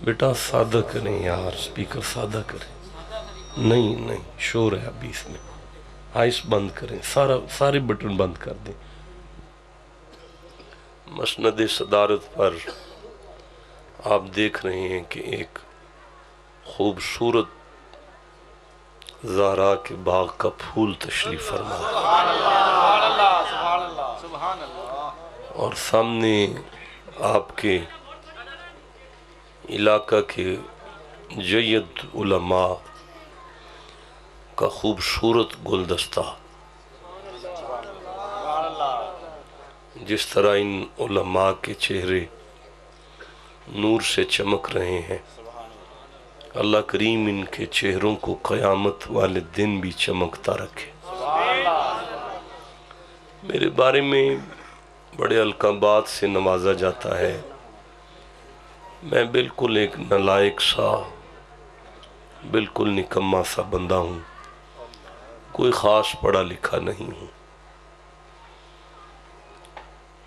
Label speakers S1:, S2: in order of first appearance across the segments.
S1: بیٹا سادہ کریں یار، سپیکر سادہ کریں. نہیں شور ہے ابھی اس میں. آئس بند کریں، سارے بٹن بند کر دیں. مسند صدارت پر آپ دیکھ رہے ہیں کہ ایک خوبصورت زہرا کے باغ کا پھول تشریف فرما اور سامنے آپ کے علاقہ کے جید علماء کا خوبصورت گلدستہ. جس طرح ان علماء کے چہرے نور سے چمک رہے ہیں، اللہ کریم ان کے چہروں کو قیامت والے دن بھی چمکتا رکھے. میرے بارے میں بڑے القابات سے نوازا جاتا ہے. میں بالکل ایک نالائق سا، بالکل نکما سا بندہ ہوں. کوئی خاص پڑھا لکھا نہیں ہوں.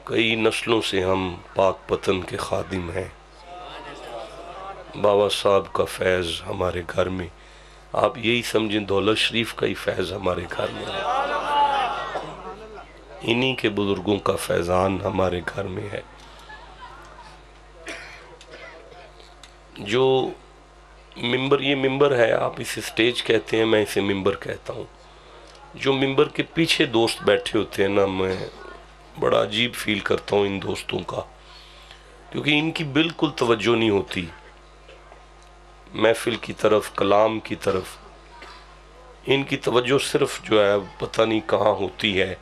S1: کئی نسلوں سے ہم پاک پتن کے خادم ہیں. بابا صاحب کا فیض ہمارے گھر میں، آپ یہی سمجھیں دولت شریف کا ہی فیض ہمارے گھر میں ہے. انہی کے بزرگوں کا فیضان ہمارے گھر میں ہے. جو ممبر، یہ ممبر ہے، آپ اسے سٹیج کہتے ہیں، میں اسے ممبر کہتا ہوں. جو ممبر کے پیچھے دوست بیٹھے ہوتے ہیں نا، میں بڑا عجیب فیل کرتا ہوں ان دوستوں کا، کیونکہ ان کی بالکل توجہ نہیں ہوتی محفل کی طرف، کلام کی طرف. ان کی توجہ صرف جو ہے پتہ نہیں کہاں ہوتی ہے.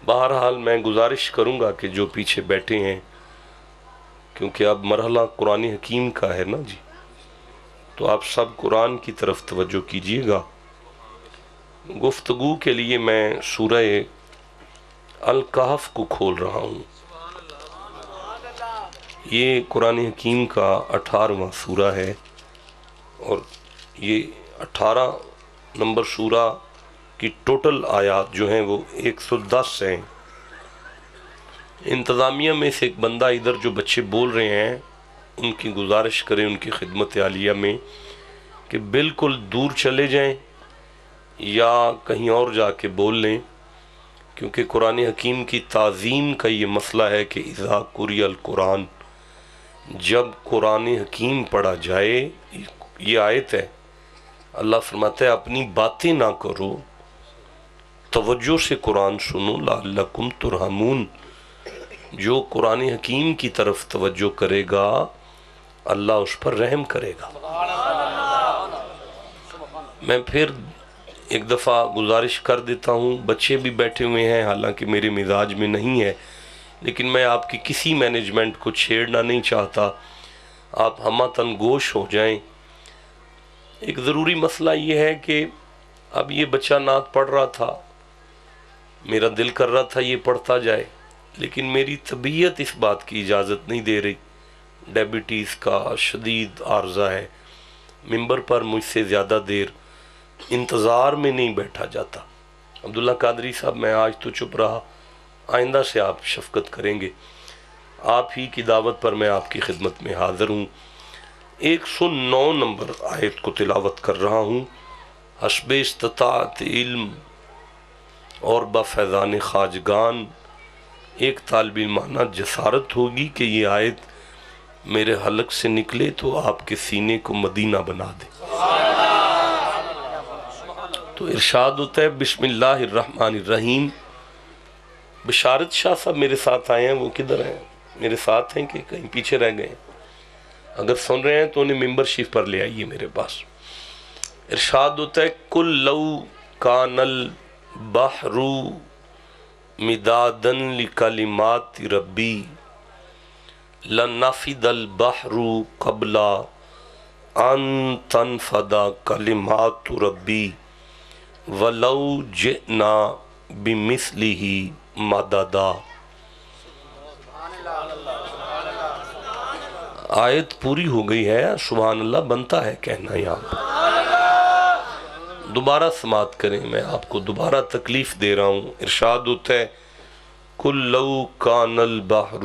S1: بہرحال میں گزارش کروں گا کہ جو پیچھے بیٹھے ہیں، کیونکہ اب مرحلہ قرآن حکیم کا ہے نا جی، تو آپ سب قرآن کی طرف توجہ کیجئے گا. گفتگو کے لیے میں سورہ الکہف کو کھول رہا ہوں. یہ قرآن حکیم کا 18واں سورہ ہے، اور یہ 18 نمبر سورہ کی ٹوٹل آیات جو ہیں وہ 110 ہیں. انتظامیہ میں سے ایک بندہ ادھر جو بچے بول رہے ہیں، ان کی گزارش کریں ان کی خدمت عالیہ میں کہ بالکل دور چلے جائیں یا کہیں اور جا کے بول لیں، کیونکہ قرآن حکیم کی تعظیم کا یہ مسئلہ ہے کہ اذا قرئ القرآن، جب قرآن حکیم پڑھا جائے. یہ آیت ہے، اللہ فرماتا ہے اپنی باتیں نہ کرو، توجہ سے قرآن سنو لعلکم ترحمون. جو قرآن حکیم کی طرف توجہ کرے گا اللہ اس پر رحم کرے گا. میں پھر ایک دفعہ گزارش کر دیتا ہوں، بچے بھی بیٹھے ہوئے ہیں، حالانکہ میرے مزاج میں نہیں ہے، لیکن میں آپ کی کسی مینجمنٹ کو چھیڑنا نہیں چاہتا، آپ ہمہ گوش ہو جائیں. ایک ضروری مسئلہ یہ ہے کہ اب یہ بچہ نعت پڑھ رہا تھا، میرا دل کر رہا تھا یہ پڑھتا جائے، لیکن میری طبیعت اس بات کی اجازت نہیں دے رہی. ڈائبٹیز کا شدید عارضہ ہے. ممبر پر مجھ سے زیادہ دیر انتظار میں نہیں بیٹھا جاتا. عبداللہ قادری صاحب، میں آج تو چپ رہا، آئندہ سے آپ شفقت کریں گے. آپ ہی کی دعوت پر میں آپ کی خدمت میں حاضر ہوں. 109 نمبر آیت کو تلاوت کر رہا ہوں. حسب استطاعت علم اور بفیضان خواجگان ایک طالب علمانہ جسارت ہوگی کہ یہ آیت میرے حلق سے نکلے تو آپ کے سینے کو مدینہ بنا دے. تو ارشاد ہوتا ہے بسم اللہ الرحمن الرحیم. بشارت شاہ صاحب میرے ساتھ آئے ہیں، وہ کدھر ہیں؟ میرے ساتھ ہیں کہ کہیں پیچھے رہ گئے ہیں؟ اگر سن رہے ہیں تو انہیں ممبر شریف پر لے آئیے میرے پاس. ارشاد ہوتا ہے کل لو کان البحر مدادا لکلمات ربی لنفد البحر قبل ان تنفد کلمات ربی ولو جئنا بمثلہ مددا. آیت پوری ہو گئی ہے، سبحان اللہ بنتا ہے کہنا. یہاں دوبارہ سماعت کریں، میں آپ کو دوبارہ تکلیف دے رہا ہوں. ارشاد ہوتا ہے کل لو کان البحر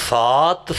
S1: 7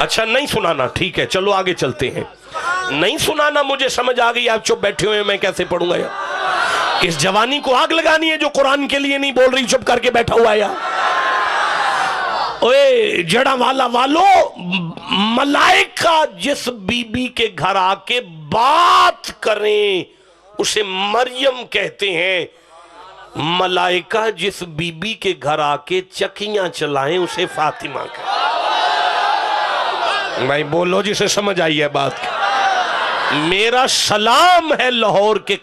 S1: اچھا نہیں سنانا، ٹھیک ہے چلو آگے چلتے ہیں. نہیں سنانا مجھے سمجھ آ گئی، آپ چپ بیٹھے ہوئے ہیں، میں کیسے پڑھوں گا یار؟ اس جوانی کو آگ لگانی ہے جو قرآن کے لیے نہیں بول رہی، چپ کر کے بیٹھا ہوا ہے یار. اوے جڑا والا والو، ملائکہ جس بی بی کے گھر آ کے بات کریں اسے مریم کہتے ہیں، ملائکہ جس بی بی کے گھر آ کے چکیاں چلائیں اسے فاطمہ کہتے ہیں. بھائی بولو جسے سمجھ آئی ہے بات. میرا سلام ہے لاہور کے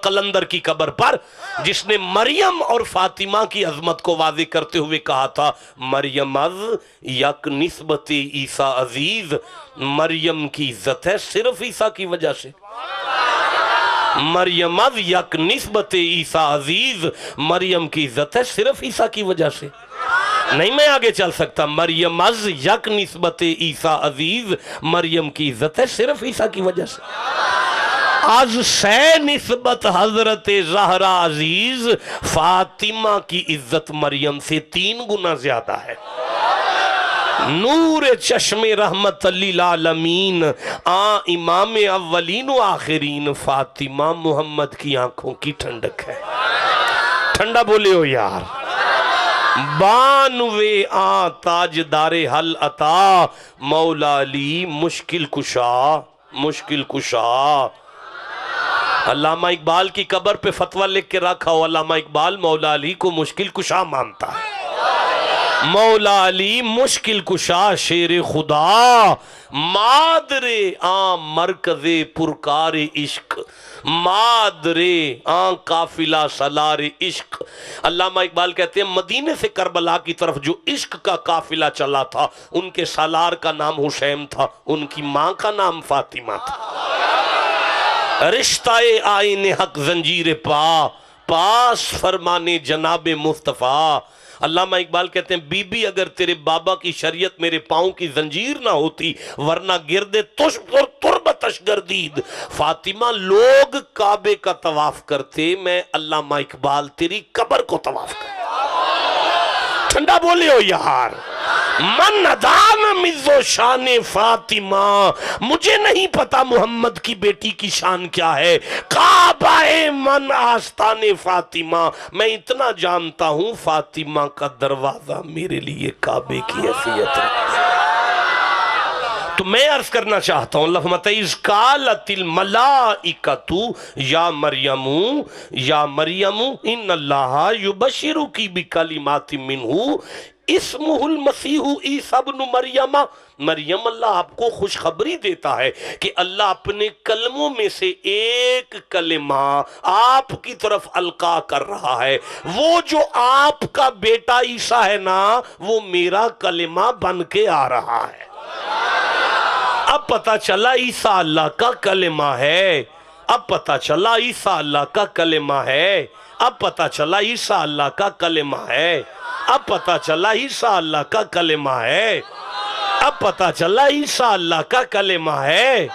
S1: قلندر کی قبر پر جس نے مریم اور فاطمہ کی عظمت کو واضح کرتے ہوئے کہا تھا، مریم از یک نسبت عیسیٰ عزیز، مریم کی عزت ہے صرف عیسیٰ کی وجہ سے. مریم از یک نسبت عیسیٰ عزیز، مریم کی عزت ہے صرف عیسیٰ کی وجہ سے. نہیں میں آگے چل سکتا. مریم از یک نسبت عیسیٰ عزیز، مریم کی عزت ہے صرف عیسیٰ کی وجہ سے. از سے نسبت حضرت زہرا عزیز، فاطمہ کی عزت مریم سے 3 گنا زیادہ ہے. نور چشم رحمت للعالمین، امام اولین و آخرین، فاطمہ محمد کی آنکھوں کی ٹھنڈک ہے. ٹھنڈا بولے ہو یار. بانوے تاجدار حل عطا، مولا علی مشکل کشا، مشکل کشا. علامہ اقبال کی قبر پہ فتویٰ لکھ کے رکھا ہو، علامہ اقبال مولا علی کو مشکل کشا مانتا ہے. مولا علی مشکل کشا شیر خدا، مادر مرکز پرکار عشق، مادر قافلہ سالار عشق. علامہ اقبال کہتے ہیں مدینے سے کربلا کی طرف جو عشق کا قافلہ چلا تھا، ان کے سالار کا نام حسین تھا، ان کی ماں کا نام فاطمہ تھا. رشتہ آئین حق زنجیر پاس فرمانے جناب مصطفیٰ. علامہ اقبال کہتے ہیں بی بی اگر تیرے بابا کی شریعت میرے پاؤں کی زنجیر نہ ہوتی، ورنہ گردے تش پر تربتش گردید. فاطمہ لوگ کعبے کا طواف کرتے، میں علامہ اقبال تیری قبر کو طواف کرتا. ٹھنڈا بولے ہو یار. من ندان مزو شان فاطمہ، مجھے نہیں پتا محمد کی بیٹی کی شان کیا ہے. کعبہ من آستان فاطمہ، میں اتنا جانتا ہوں فاطمہ کا دروازہ میرے لیے کعبے کی حیثیت ہے. تو میں عرض کرنا چاہتا ہوں، اللہ فرماتا ہے اذ قالت الملائکۃ یا مریم ان اللہ یبشرکی بکلمات منہ اسمہ المسیح عیسیٰ ابن مریم. مریم اللہ آپ کو خوشخبری دیتا ہے کہ اللہ اپنے کلموں میں سے ایک کلمہ آپ کی طرف القا کر رہا ہے. وہ جو آپ کا بیٹا عیسیٰ ہے نا، وہ میرا کلمہ بن کے آ رہا ہے. اب پتا چلا عیسیٰ اللہ کا کلمہ ہے. اب پتا چلا عیسیٰ اللہ کا کلمہ ہے. اب پتا چلا عیسیٰ اللہ کا کلمہ ہے. اب پتا چلا عیسیٰ اللہ کا کلمہ ہے. اب پتا چلا عیسیٰ اللہ کا کلمہ ہے.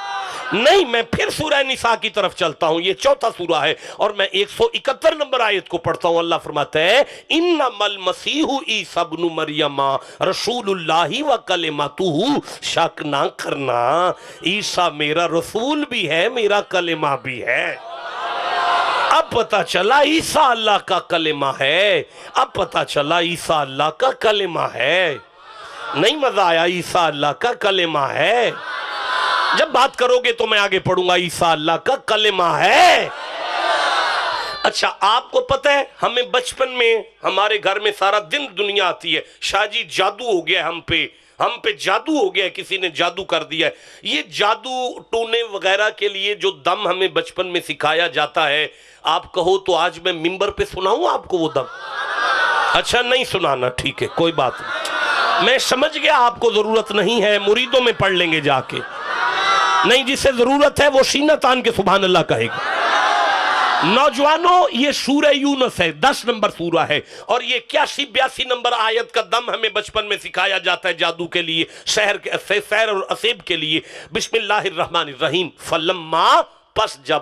S1: نہیں میں پھر سورہ نساء کی طرف چلتا ہوں، یہ 4تھا سورہ ہے اور میں 171 نمبر آیت کو پڑھتا ہوں. اللہ فرماتا ہے انما المسیح عیسیٰ ابن مریم رسول اللہ و کلمتہ. شک نہ کرنا، عیسیٰ میرا رسول بھی ہے، میرا کلمہ بھی ہے. اب پتا چلا عیسیٰ اللہ کا کلمہ ہے. اب پتا چلا عیسیٰ اللہ کا کلمہ ہے. نہیں مزہ آیا؟ عیسیٰ اللہ کا کلمہ ہے. جب بات کرو گے تو میں آگے پڑھوں گا. عیسیٰ اللہ کا کلمہ ہے. اچھا آپ کو پتہ ہے ہمیں بچپن میں ہمارے گھر میں سارا دن دنیا آتی ہے، شاہ جی جادو ہو گیا ہم پہ جادو ہو گیا، کسی نے جادو کر دیا ہے. یہ جادو ٹونے وغیرہ کے لیے جو دم ہمیں بچپن میں سکھایا جاتا ہے، آپ کہو تو آج میں ممبر پہ سناؤں آپ کو وہ دم؟ اچھا نہیں سنانا، ٹھیک ہے کوئی بات نہیں. میں سمجھ گیا آپ کو ضرورت نہیں ہے، مریدوں میں پڑھ لیں گے جا کے. نہیں جسے ضرورت ہے وہ سینہ تان کے سبحان اللہ کہے گا. نوجوانوں یہ سورہ یونس ہے، 10 نمبر سورہ ہے، اور یہ 81-82 نمبر آیت کا دم ہمیں بچپن میں سکھایا جاتا ہے جادو کے لیے، سحر اور اسیب کے لیے. بسم اللہ الرحمن الرحیم. فلما پس جب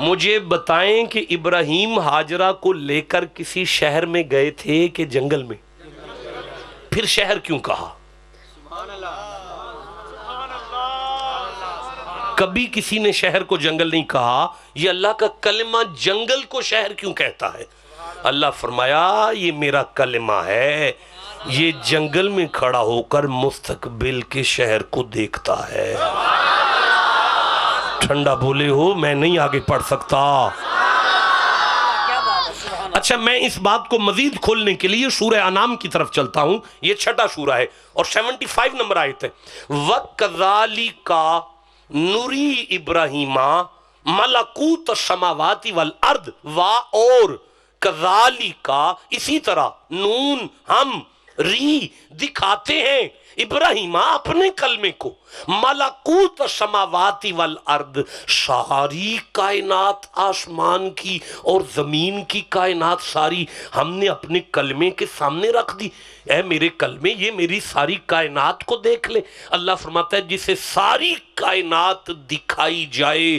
S1: مجھے بتائیں کہ ابراہیم ہاجرہ کو لے کر کسی شہر میں گئے تھے کہ جنگل میں؟ پھر شہر کیوں کہا؟ کبھی کسی نے شہر کو جنگل نہیں کہا. یہ اللہ کا کلمہ جنگل کو شہر کیوں کہتا ہے؟ اللہ فرمایا یہ میرا کلمہ ہے، یہ جنگل میں کھڑا ہو کر مستقبل کے شہر کو دیکھتا ہے. ٹھنڈا بولے ہو، میں نہیں آگے پڑھ سکتا. اچھا، میں اس بات کو مزید کھولنے کے لیے سورہ انعام کی طرف چلتا ہوں. یہ 6واں سورہ ہے اور 75 نمبر آیت ہے. وَكَذَلِكَ نُرِي إِبْرَاهِيمَ مَلَكُوتَ السَّمَاوَاتِ وَالْأَرْضِ اور كَذَلِكَ اسی طرح نون ہم ری دکھاتے ہیں ابراہیم اپنے کلمے کو ملکوت السماوات والارض، ساری کائنات، آسمان کی اور زمین کی کائنات ساری ہم نے اپنے کلمے کے سامنے رکھ دی. اے میرے کلمے، یہ میری ساری کائنات کو دیکھ لے. اللہ فرماتا ہے جسے ساری کائنات دکھائی جائے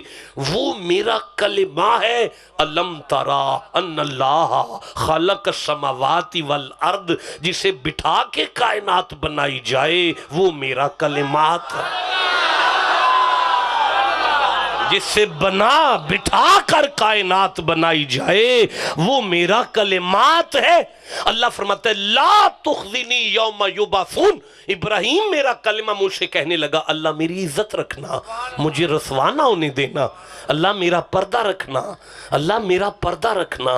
S1: وہ میرا کلمہ ہے. الم ترا ان اللہ خلق السماوات والارض، جسے بٹھا کے کائنات بنائی جائے وہ میرا کلمات ہے. جس سے بنا بٹھا کر کائنات بنائی جائے وہ میرا کلمات ہے. اللہ فرماتا ہے لا تخزنی یوم یبعثون. ابراہیم میرا کلمہ مجھ سے کہنے لگا اللہ میری عزت رکھنا، مجھے رسوا نہ ہونے دینا، اللہ میرا پردہ رکھنا، اللہ میرا پردہ رکھنا،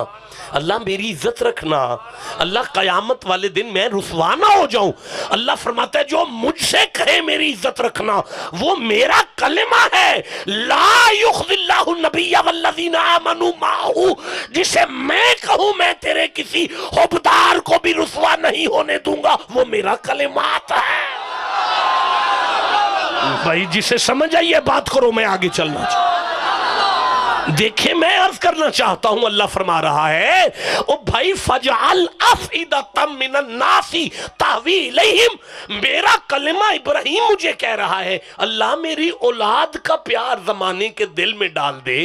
S1: اللہ میری عزت رکھنا، اللہ قیامت والے دن میں رسوا نہ ہو جاؤں. اللہ فرماتا ہے جو مجھ سے کہے میری عزت رکھنا وہ میرا کلمہ ہے. لا یخزی اللہ النبی والذین آمنوا معہ، جسے میں کہوں میں تیرے کسی حبدار کو بھی رسوا نہیں ہونے دوں گا وہ میرا کلمات ہے. بھائی جسے سمجھ آئیے بات کرو، میں آگے چلنا چاہتا. دیکھیں میں عرض کرنا چاہتا ہوں، اللہ فرما رہا ہے او بھائی فَجْعَلْ أَفْئِدَةً مِّنَ النَّاسِ تَهْوِي إِلَيْهِمْ. میرا کلمہ ابراہیم مجھے کہہ رہا ہے اللہ میری اولاد کا پیار زمانے کے دل میں ڈال دے،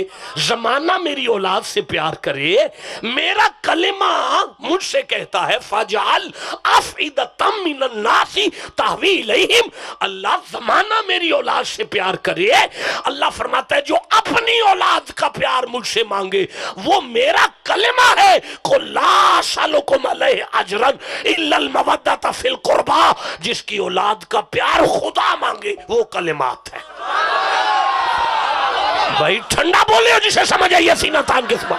S1: زمانہ میری اولاد سے پیار کرے. میرا کلمہ مجھ سے کہتا ہے فَجْعَلْ أَفْئِدَةً مِّنَ النَّاسِ تَهْوِي إِلَيْهِمْ. اللہ زمانہ میری اولاد سے پیار کرے. اللہ فرماتا ہے جو اپنی اولاد کا پیار مجھ سے مانگے وہ میرا کلمہ ہے. قُلْ لَا أَسْأَلُكُمْ عَلَيْهِ أَجْرًا إِلَّا الْمَوَدَّةَ فِي الْقُرْبَى. جس کی اولاد کا پیار خدا مانگے وہ کلمات ہے. بھائی ٹھنڈا بولے ہو، جسے سمجھ آئیے سینہ تان کے سبا.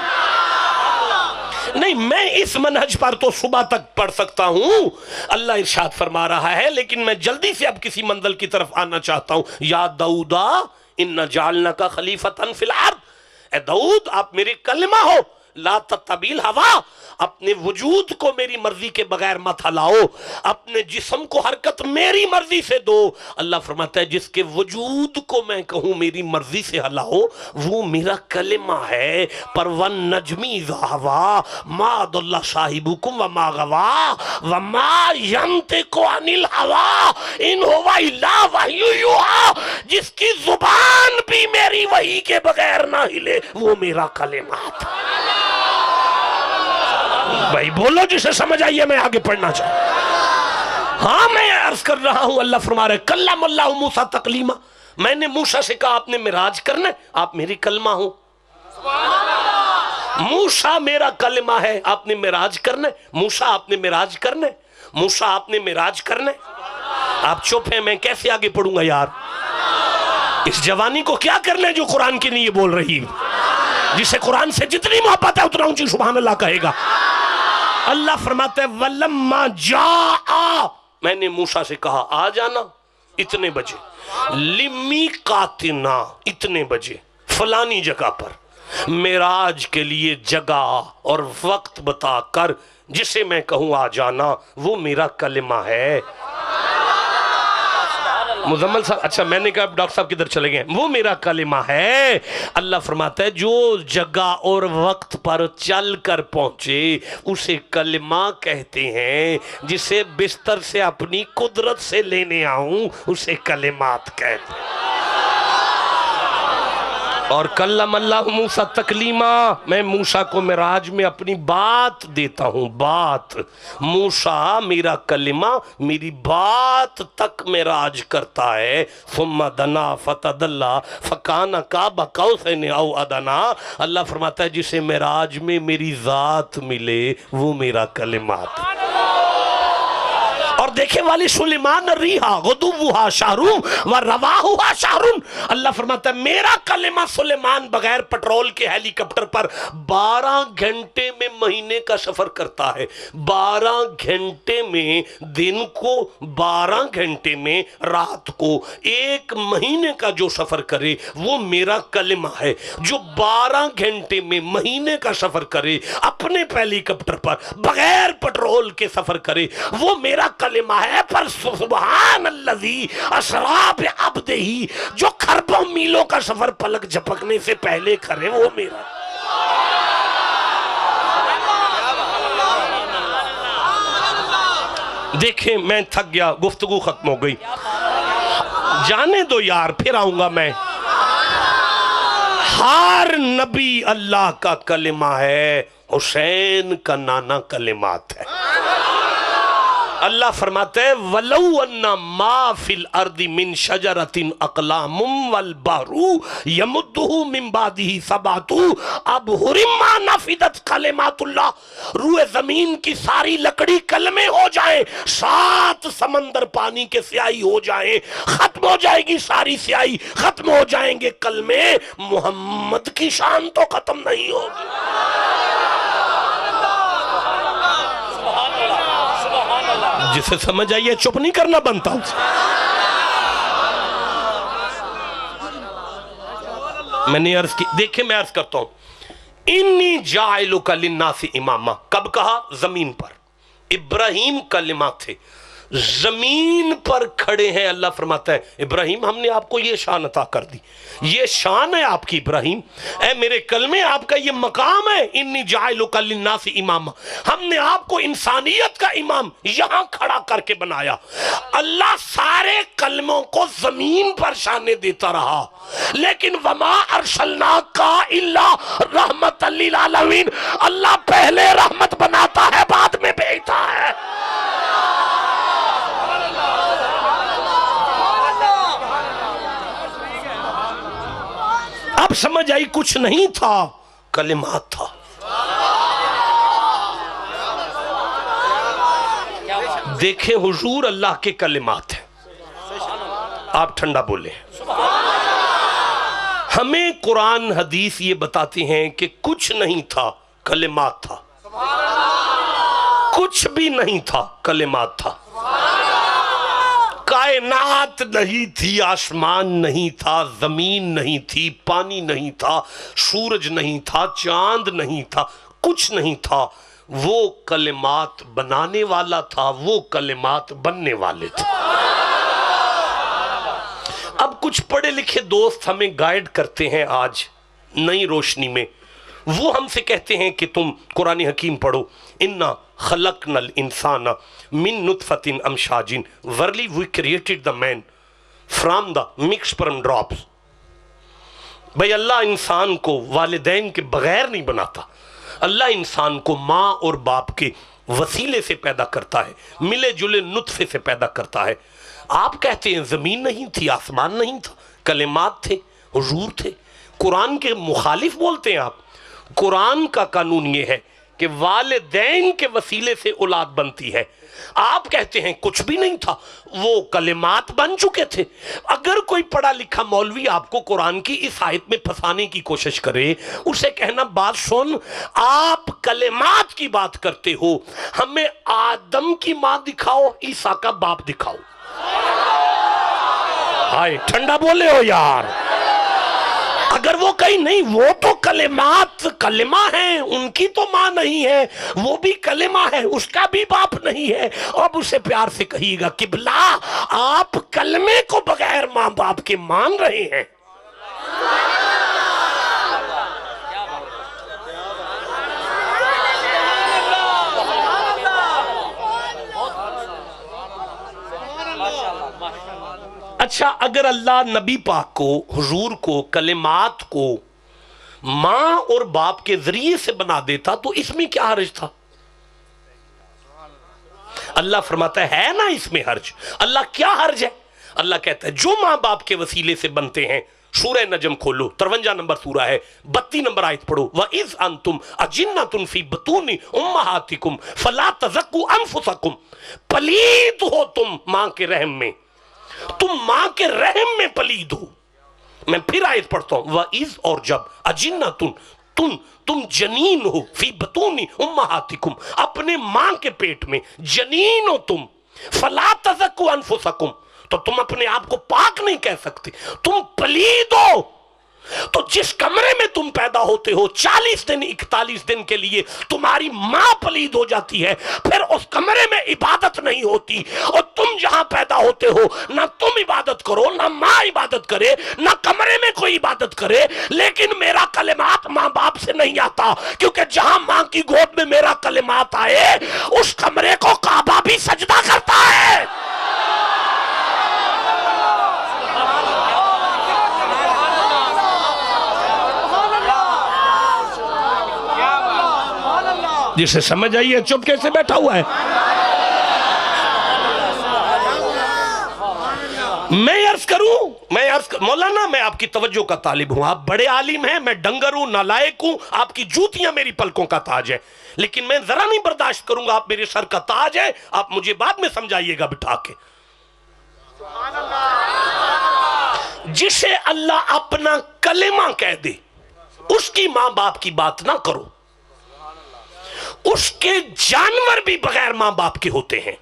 S1: نہیں میں اس منہج پر تو صبح تک پڑھ سکتا ہوں. اللہ ارشاد فرما رہا ہے لیکن میں جلدی سے اب کسی منزل کی طرف آنا چاہتا ہوں. یا داؤدا اِنَّا جَعَلْنَاكَ خَلِيفَةً فِي الْأَرْضِ. اے داؤد آپ میرے کلمہ ہو. لا تتبعی الہوا، اپنے وجود کو میری مرضی کے بغیر مت ہلاؤ، اپنے جسم کو حرکت میری مرضی سے دو. اللہ فرماتا ہے جس کے وجود کو میں کہوں میری مرضی سے ہلاؤ وہ میرا کلمہ ہے. پر وَالنَّجْمِ إِذَا هَوَىٰ مَا ضَلَّ صَاحِبُكُمْ وَمَا غَوَىٰ وَمَا يَنطِقُ عَنِ الْهَوَىٰ إِنْ هُوَ إِلَّا وَحْيٌ يُوحَىٰ. جس کی زبان بھی میری وحی کے بغیر نہ ہلے وہ میرا کلمات. بھائی بولو جسے سمجھ آئیے، میں آگے پڑھنا چاہتا. ہاں میں عرض کر رہا ہوں اللہ فرما رہے کلم اللہ موسیٰ تکلیما. میں نے موسیٰ سے کہا آپ نے معراج کرنا ہے، آپ میری کلمہ ہو. موسیٰ میرا کلمہ ہے، آپ نے معراج کرنا ہے. موسیٰ آپ نے معراج کرنا ہے. موسیٰ آپ نے معراج کرنا ہے. آپ چپ ہیں، میں کیسے آگے پڑھوں گا یار. اس جوانی کو کیا کرنا ہے جو قرآن کی نہیں یہ بول رہی. جسے قرآن سے جتنی محبت ہے اتنا اونچی سبحان اللہ کہے گا. اللہ فرماتا ہے وَلَمَّا جَاءَ، میں نے موسیٰ سے کہا آ جانا اتنے بجے، لِمِيقَاتِنَا اتنے بجے فلانی جگہ پر، معراج کے لیے جگہ اور وقت بتا کر جسے میں کہوں آ جانا وہ میرا کلمہ ہے. مزمل صاحب اچھا میں نے کہا ڈاکٹر صاحب کدھر چلے گئے، وہ میرا کلمہ ہے. اللہ فرماتا ہے جو جگہ اور وقت پر چل کر پہنچے اسے کلمہ کہتے ہیں. جسے بستر سے اپنی قدرت سے لینے آؤں اسے کلمات کہتے ہیں.
S2: اور کلم اللہ موسیٰ تکلیما، میں موسیٰ کو معراج میں اپنی بات دیتا ہوں، بات۔ موسیٰ میرا کلمہ میری بات تک معراج کرتا ہے۔ ثم دنا فتدلی فکان قاب قوسین او ادنا، اللہ فرماتا ہے جسے معراج میں میری ذات ملے وہ میرا کلمات۔ اور دیکھے والی سلیمان ریحا غدوہا شہرون و رواہا شہرون، اللہ فرماتا ہے میرا کلمہ سلیمان بغیر پٹرول کے ہیلی کاپٹر پر 12 گھنٹے میں مہینے کا سفر کرتا ہے، 12 گھنٹے میں دن کو، 12 گھنٹے میں رات کو، 1 مہینے کا جو سفر کرے وہ میرا کلمہ ہے۔ جو 12 گھنٹے میں مہینے کا سفر کرے اپنے ہیلی کاپٹر پر بغیر پٹرول کے سفر کرے وہ میرا کلمہ ہے۔ پر سبحان الذی اسریٰ بعبدہ، جو خربوں میلوں کا سفر پلک جھپکنے سے پہلے کرے وہ میرا۔ دیکھیں میں تھک گیا، گفتگو ختم ہو گئی، جانے دو یار، پھر آؤں گا میں۔ ہر نبی اللہ کا کلمہ ہے، حسین کا نانا کلمات ہے۔ اللہ فرماتے ہیں وَلَوْ أَنَّ مَا فِي الْأَرْضِ مِنْ شَجَرَةٍ أَقْلَامٌ وَالْبَحْرُ يَمُدُّهُ مِنْ بَعْدِهِ سَبْعَةُ أَبْحُرٍ مَا نَفِدَتْ کلمات اللہ۔ روئے زمین کی ساری لکڑی کلمے ہو جائیں، 7 سمندر پانی کے سیاہی ہو جائیں، ختم ہو جائے گی ساری سیاہی، ختم ہو جائیں گے کلمے، محمد کی شان تو ختم نہیں ہوگی۔ جسے سمجھ آئیے چپ نہیں کرنا بنتا اسے۔ میں نے عرض کی، دیکھیں میں عرض کرتا ہوں، انی جاعلک للناس اماما، کب کہا؟ زمین پر۔ ابراہیم کلمات تھے، زمین پر کھڑے ہیں، اللہ فرماتا ہے ابراہیم ہم نے آپ کو یہ شان عطا کر دی، یہ شان ہے آپ کی ابراہیم، اے میرے کلمے آپ کا یہ مقام ہے، انی جاعلک للناس اماما، ہم نے آپ کو انسانیت کا امام یہاں کھڑا کر کے بنایا۔ اللہ سارے کلموں کو زمین پر شانے دیتا رہا، لیکن وما ارسلناک الا رحمت للعالمین، اللہ پہلے رحمت بناتا ہے بعد میں بھیجتا ہے۔ اب سمجھ آئی کچھ نہیں تھا، کلمات تھا۔ دیکھیں حضور اللہ کے کلمات ہیں، آپ ٹھنڈا بولیں۔ ہمیں قرآن حدیث یہ بتاتے ہیں کہ کچھ نہیں تھا، کلمات تھا۔ کچھ بھی نہیں تھا، کلمات تھا۔ کائنات نہیں تھی، آسمان نہیں تھا، زمین نہیں تھی، پانی نہیں تھا، سورج نہیں تھا، چاند نہیں تھا، کچھ نہیں تھا، وہ کلمات بنانے والا تھا، وہ کلمات بننے والے تھے۔ اب کچھ پڑھے لکھے دوست ہمیں گائیڈ کرتے ہیں آج نئی روشنی میں، وہ ہم سے کہتے ہیں کہ تم قرآن حکیم پڑھو، اِنَّا خَلَقْنَا الْإِنسَانَ مِن نُطْفَةٍ أَمْشَاجٍ، verily we created the man from the mixed sperm drops۔ بھئی اللہ انسان کو والدین کے بغیر نہیں بناتا، اللہ انسان کو ماں اور باپ کے وسیلے سے پیدا کرتا ہے، ملے جلے نطفے سے پیدا کرتا ہے۔ آپ کہتے ہیں زمین نہیں تھی، آسمان نہیں تھا، کلمات تھے، حضور تھے، قرآن کے مخالف بولتے ہیں آپ۔ قرآن کا قانون یہ ہے کہ والدین کے وسیلے سے اولاد بنتی ہے، آپ کہتے ہیں کچھ بھی نہیں تھا، وہ کلمات بن چکے تھے۔ اگر کوئی پڑھا لکھا مولوی آپ کو قرآن کی اس آیت میں پھنسانے کی کوشش کرے، اسے کہنا بات سن، آپ کلمات کی بات کرتے ہو، ہمیں آدم کی ماں دکھاؤ، عیسیٰ کا باپ دکھاؤ۔ ہائے ٹھنڈا بولے ہو یار۔ اگر وہ کہیں نہیں وہ تو کلمات کلمہ ہیں، ان کی تو ماں نہیں ہے، وہ بھی کلمہ ہے، اس کا بھی باپ نہیں ہے، اب اسے پیار سے کہیے گا قبلہ آپ کلمے کو بغیر ماں باپ کے مان رہے ہیں۔ اچھا اگر اللہ نبی پاک کو، حضور کو، کلمات کو ماں اور باپ کے ذریعے سے بنا دیتا تو اس میں کیا حرج تھا؟ اللہ فرماتا ہے نا اس میں حرج۔ اللہ کیا حرج ہے؟ اللہ کہتا ہے جو ماں باپ کے وسیلے سے بنتے ہیں، سورہ نجم کھولو، 53 نمبر سورہ ہے، 32 نمبر آیت پڑھو، وَإِذْ أَنْتُمْ أَجِنَّةٌ فِي بُطُونِ أُمَّهَاتِكُمْ فَلَا تَزَكُّوا أَنفُسَكُمْ، پلید ہو تم ماں کے رحم میں، تم ماں کے رحم میں پلید ہو۔ میں پھر آیت پڑھتا ہوں، وَإِذْ، اور جب، أَجِنَّةٌ، تم جنین ہو، فی بطونی امہاتکم، اپنے ماں کے پیٹ میں جنین ہو تم، فلا تزکوا انفسکم، تو تم اپنے آپ کو پاک نہیں کہہ سکتے، تم پلید ہو۔ تو جس کمرے میں تم پیدا ہوتے ہو 40 دن 41 دن کے لیے تمہاری ماں پلید ہو جاتی ہے، پھر اس کمرے میں عبادت نہیں ہوتی، اور تم جہاں پیدا ہوتے ہو نہ تم عبادت کرو، نہ ماں عبادت کرے، نہ کمرے میں کوئی عبادت کرے، لیکن میرا کلمات ماں باپ سے نہیں آتا، کیونکہ جہاں ماں کی گود میں میرا کلمات آئے اس کمرے کو کعبہ بھی سجدہ کرتا ہے۔ جسے سمجھ آئیے چپ کیسے بیٹھا ہوا ہے؟ میں عرض کروں، مولانا میں آپ کی توجہ کا طالب ہوں، آپ بڑے عالم ہیں، میں ڈنگر ہوں، نالائق ہوں، آپ کی جوتیاں میری پلکوں کا تاج ہے، لیکن میں ذرا نہیں برداشت کروں گا، آپ میرے سر کا تاج ہے، آپ مجھے بعد میں سمجھائیے گا بٹھا کے۔ جسے اللہ اپنا کلمہ کہہ دے اس کی ماں باپ کی بات نہ کرو، اس کے جانور بھی بغیر ماں باپ کے ہوتے ہیں۔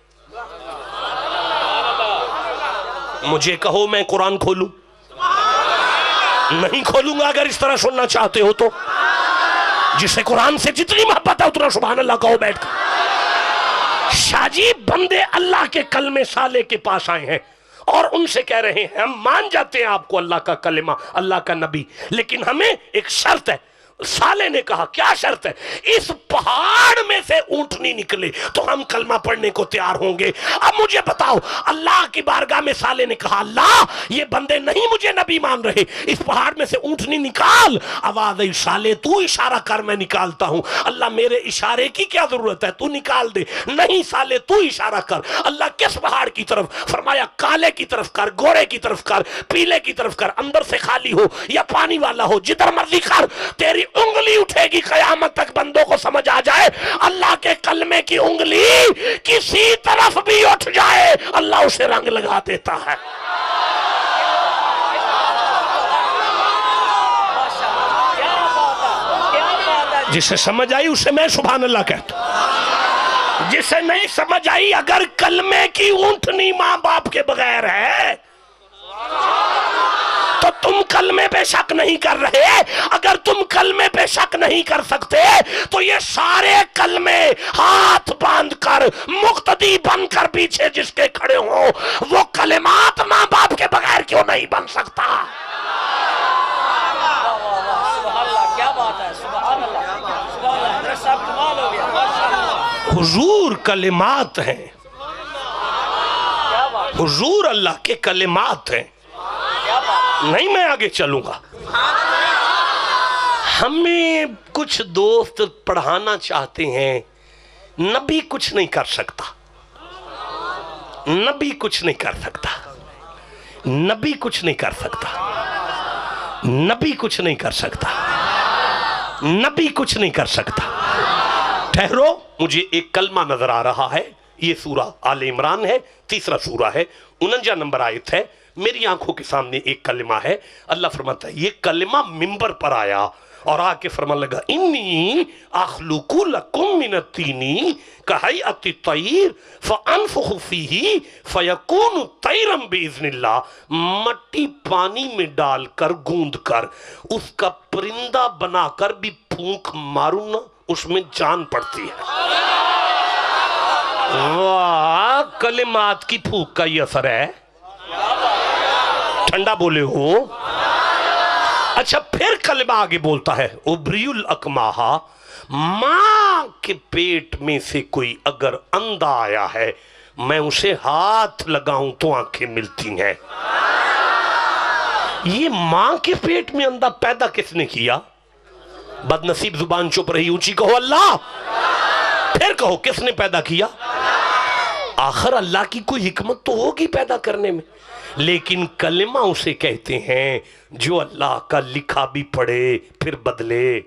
S2: مجھے کہو میں قرآن کھولوں؟ نہیں کھولوں گا اگر اس طرح سننا چاہتے ہو تو۔ جسے قرآن سے جتنی محبت ہے اتنا سبحان اللہ کہو بیٹھ کر۔ شاہ جی بندے اللہ کے کلمے صالح کے پاس آئے ہیں اور ان سے کہہ رہے ہیں ہم مان جاتے ہیں آپ کو اللہ کا کلمہ، اللہ کا نبی، لیکن ہمیں ایک شرط ہے۔ صالح نے کہا کیا شرط ہے؟ اس پہاڑ میں سے اونٹنی نکلے تو ہم کلمہ پڑھنے کو تیار ہوں گے۔ اب مجھے بتاؤ، اللہ کی بارگاہ میں صالح نے کہا اللہ یہ بندے نہیں مجھے نبی مان رہے، اس پہاڑ میں سے اونٹنی نکال۔ آواز آئی صالح تو اشارہ کر میں نکالتا ہوں۔ اللہ میرے اشارے کی کیا ضرورت ہے، تو نکال دے۔ نہیں صالح تو اشارہ کر۔ اللہ کس پہاڑ کی طرف؟ فرمایا کالے کی طرف کر، گورے کی طرف کر، پیلے کی طرف کر، اندر سے خالی ہو یا پانی والا ہو، جدھر مرضی کر، تیری انگلی اٹھے گی، قیامت تک بندوں کو سمجھ آ جائے اللہ کے کلمے کی انگلی کسی طرف بھی اٹھ جائے اللہ اسے رنگ لگا دیتا ہے۔ جسے سمجھ آئی اسے میں سبحان اللہ کہتا ہوں، جسے نہیں سمجھ آئی اگر کلمے کی اونٹنی ماں باپ کے بغیر ہے تو تم کلمے پہ شک نہیں کر رہے۔ اگر تم کلمے پہ شک نہیں کر سکتے تو یہ سارے کلمے ہاتھ باندھ کر مقتدی بن کر پیچھے جس کے کھڑے ہوں وہ کلمات ماں باپ کے بغیر کیوں نہیں بن سکتا؟ حضور کلمات ہیں، حضور اللہ کے کلمات ہیں۔ نہیں میں آگے چلوں گا۔ ہمیں کچھ دوست پڑھانا چاہتے ہیں نبی کچھ نہیں کر سکتا، نبی کچھ نہیں کر سکتا، نبی کچھ نہیں کر سکتا، نبی کچھ نہیں کر سکتا، نبی کچھ نہیں کر سکتا۔ ٹھہرو، مجھے ایک کلمہ نظر آ رہا ہے، یہ سورہ آل عمران ہے، تیسرا سورہ ہے، 49 نمبر آیت ہے، میری آنکھوں کے سامنے ایک کلمہ ہے۔ اللہ فرماتا ہے یہ کلمہ منبر پر آیا اور آ کے فرمان لگا انی اخلق لکم من الطین کہیئۃ الطیر فانفخ فیہ فیکون طیرا باذن اللہ، مٹی پانی میں ڈال کر گوندھ کر اس کا پرندہ بنا کر بھی پھونک ماروں نا اس میں جان پڑتی ہے۔ واہ، کلمات کی پھونک کا یہ اثر ہے، ٹھنڈا بولے ہو۔ اچھا پھر کلمہ آگے بولتا ہے ابری الاکماہا، ماں کے پیٹ میں سے کوئی اگر اندھا آیا ہے، میں اسے ہاتھ لگاؤں تو آنکھیں ملتی ہیں. یہ ماں کے پیٹ میں اندھا پیدا کس نے کیا؟ بد نصیب زبان چپ رہی، اونچی کہو اللہ. پھر کہو کس نے پیدا کیا؟ آخر اللہ کی کوئی حکمت تو ہوگی پیدا کرنے میں. لیکن کلمہ اسے کہتے ہیں جو اللہ کا لکھا بھی پڑھے پھر بدلے.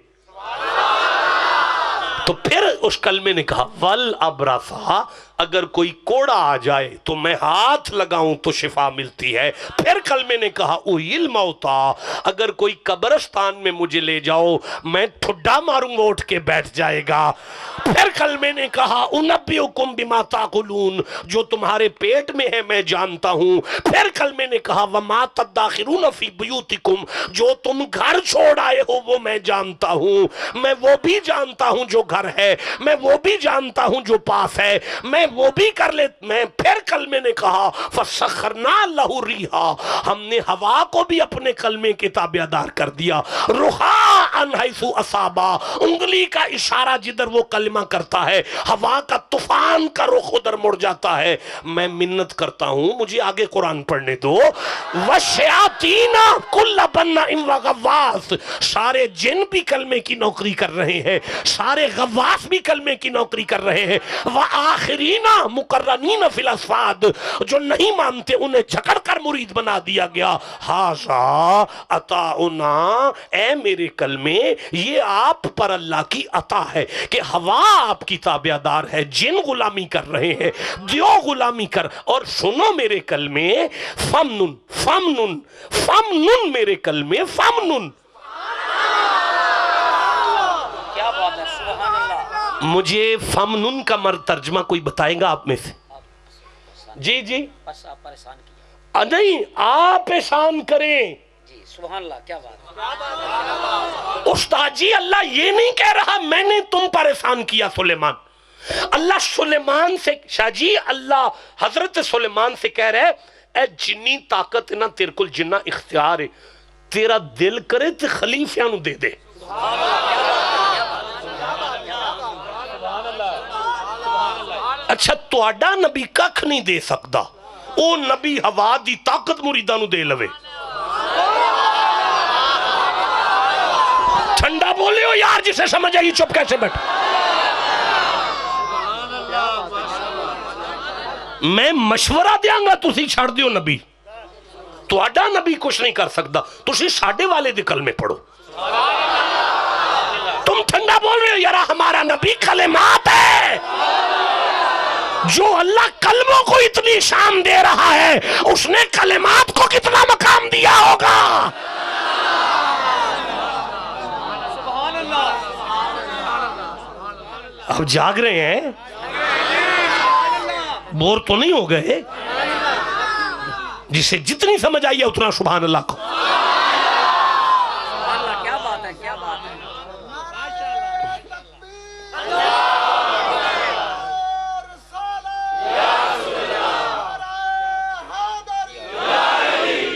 S2: تو پھر اس کلمے نے کہا والابرصا، اگر کوئی کوڑا آ جائے تو میں ہاتھ لگاؤں تو شفا ملتی ہے. پھر کلمے نے کہا احیل موتا، اگر کوئی قبرستان میں مجھے لے جاؤ میں ٹھڈا ماروں گا اٹھ کے بیٹھ جائے گا. پھر کلمے نے کہا انبئکم بما تاکلون، جو تمہارے پیٹ میں ہے میں جانتا ہوں. پھر کلمے نے کہا وما تدخرون فی بیوتکم، جو تم گھر چھوڑ آئے ہو وہ میں جانتا ہوں. میں وہ بھی جانتا ہوں جو گھر ہے، میں وہ بھی جانتا ہوں جو پاس ہے، میں وہ بھی کر لے. میں پھر کلمے نے کہا فسخرنا لہ ریحا، ہم نے ہوا کو بھی اپنے کلمے کے تابع دار کر دیا. رخاء حیث اصابا، انگلی کا اشارہ جدھر وہ کلمہ کرتا ہے ہوا کا طوفان کا رخ ادھر مڑ جاتا ہے. میں منت کرتا ہوں مجھے آگے قرآن پڑھنے دو. وَالشَّيَاطِينَ كُلَّ بَنَّاءٍ وَغَوَّاصٍ، سارے جن بھی کلمے کی نوکری کر رہے ہیں، سارے غواص بھی کلمے کی نوکری کر رہے ہیں. وَآخِرِينَ مُقَرَّنِينَ فِي الْأَصْفَادِ، جو نہیں مانتے انہیں جھکڑ کر مرید بنا دیا گیا. ہَذَا عَطَاؤُنَا، اے میرے کلمے یہ آپ پر اللہ کی عطا ہے کہ ہوا آپ کی تابع دار ہے، جن غلامی کر رہے ہیں، دیو غلامی کر. اور سنو میرے کلمے فمنن فمنن فمنن، میرے کلمے فمنن.
S3: کیا بات ہے، سبحان اللہ.
S2: مجھے فمنن کا ترجمہ کوئی بتائے گا آپ میں سے؟ جی جی.
S3: بس آپ پریشان کیا
S2: نہیں، آپ احسان کریں.
S3: جی، سبحان اللہ. کیا بات ہے.
S2: استاد جی اللہ یہ نہیں کہہ رہا میں نے تم پر احسان کیا سلیمان. اللہ سلیمان سے، شاہ جی اللہ حضرت سلیمان سے کہہ رہے اے جنی طاقت نہ تیرے کل جنہ اختیار ہے، تیرا دل کرے تے خلیفیاں نو دے دے. اچھا تواڈا نبی ککھ نہیں دے سکتا، او نبی ہوا دی طاقت مریداں نو دے لوے. ٹھنڈا بولے ہو یار، جسے سمجھ آئی چپ کیسے بیٹھ. میں مشورہ دیاں گا تسی چھڑ دیو نبی، تواڈا نبی کچھ نہیں کر سکتا. تسی ساڈے والے دے کلمے پڑھو. تم ٹھنڈا بول رہے ہو یار، ہمارا نبی کلمات ہے. جو اللہ کلموں کو اتنی شان دے رہا ہے اس نے کلمات کو کتنا مقام دیا ہوگا. اب جاگ رہے ہیں؟ بور تو نہیں ہو گئے؟ جسے جتنی سمجھ آئی ہے اتنا سبحان اللہ کو.
S3: سبحان اللہ. کیا بات ہے، کیا بات ہے.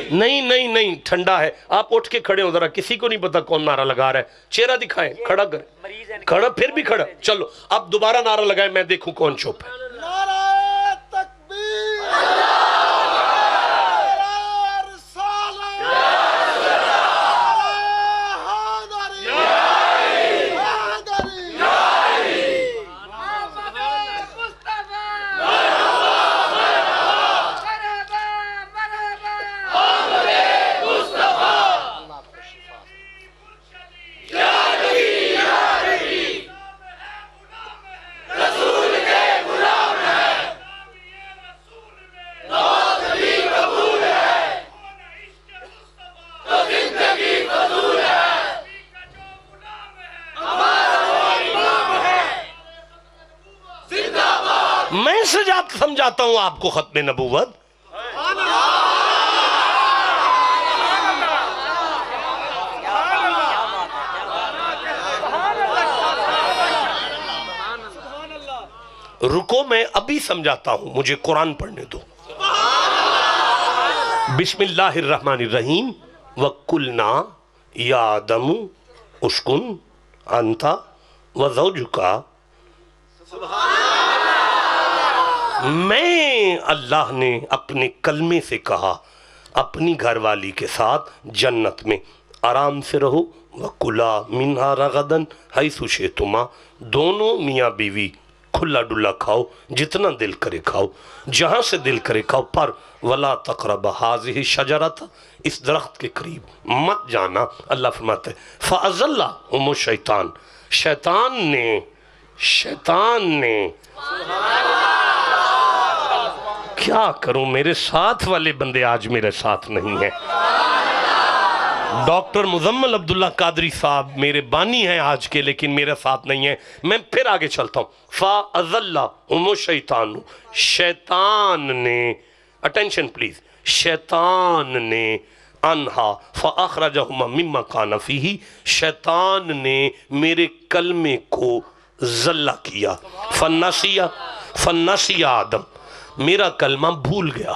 S2: نہیں نہیں نہیں، ٹھنڈا ہے. آپ اٹھ کے کھڑے ہو ذرا، کسی کو نہیں پتا کون نعرہ لگا رہا ہے. چہرہ دکھائیں، کھڑا کریں.
S3: مریض ہے.
S2: کھڑا، پھر بھی کھڑا. چلو اب دوبارہ نعرہ لگائیں، میں دیکھوں کون چپ ہے. میں سمجھاتا ہوں آپ کو ختم نبوت. رکو میں ابھی سمجھاتا ہوں، مجھے قرآن پڑھنے دو. بسم اللہ الرحمن الرحیم. وَقُلْنَا يَا آدَمُ اسْكُنْ أَنْتَ وَزَوْجُكَ میں اللہ نے اپنے کلمے سے کہا اپنی گھر والی کے ساتھ جنت میں آرام سے رہو وَكُلَا مِنْهَا رَغَدًا حَيْثُ شِئْتُمَا، دونوں میاں بیوی کھلا ڈلا کھاؤ جتنا دل کرے کھاؤ جہاں سے دل کرے کھاؤ، پر وَلَا تَقْرَبَ هَٰذِهِ الشَّجَرَةَ، اس درخت کے قریب مت جانا۔ اللہ فرماتے ہیں فَأَزَلَّهُمُ الشَّيْطَانُ، شیطان نے کیا کروں، میرے ساتھ والے بندے آج میرے ساتھ نہیں ہیں۔ ڈاکٹر مزمل عبداللہ قادری صاحب میرے بانی ہیں آج کے، لیکن میرے ساتھ نہیں ہیں۔ میں پھر آگے چلتا ہوں۔ فَأَزَلَّهُمُ الشَّيْطَانُ، شیطان نے، اٹینشن پلیز، شیطان نے انہا فَأَخْرَجَهُمَا مِمَّا كَانَ فِيهِ، شیطان نے میرے کلمے کو ذلہ کیا۔ فَنَّسِيَ آدم، میرا کلمہ بھول گیا،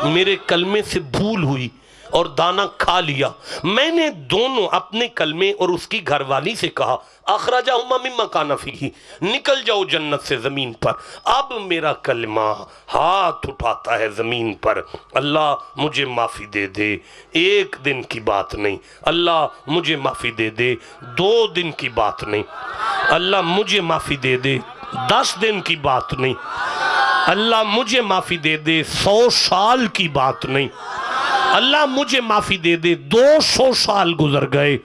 S2: میرے کلمے سے بھول ہوئی اور دانہ کھا لیا۔ میں نے دونوں اپنے کلمے اور اس کی گھر والی سے کہا اخرجہما مما کان فیہ، نکل جاؤ جنت سے زمین پر۔ اب میرا کلمہ ہاتھ اٹھاتا ہے زمین پر، اللہ مجھے معافی دے دے، 1 دن کی بات نہیں، اللہ مجھے معافی دے دے 2 دن کی بات نہیں، اللہ مجھے معافی دے دے 10 دن کی بات نہیں، اللہ مجھے معافی دے دے 100 سال کی بات نہیں، اللہ مجھے معافی دے دے 200 سال گزر گئے۔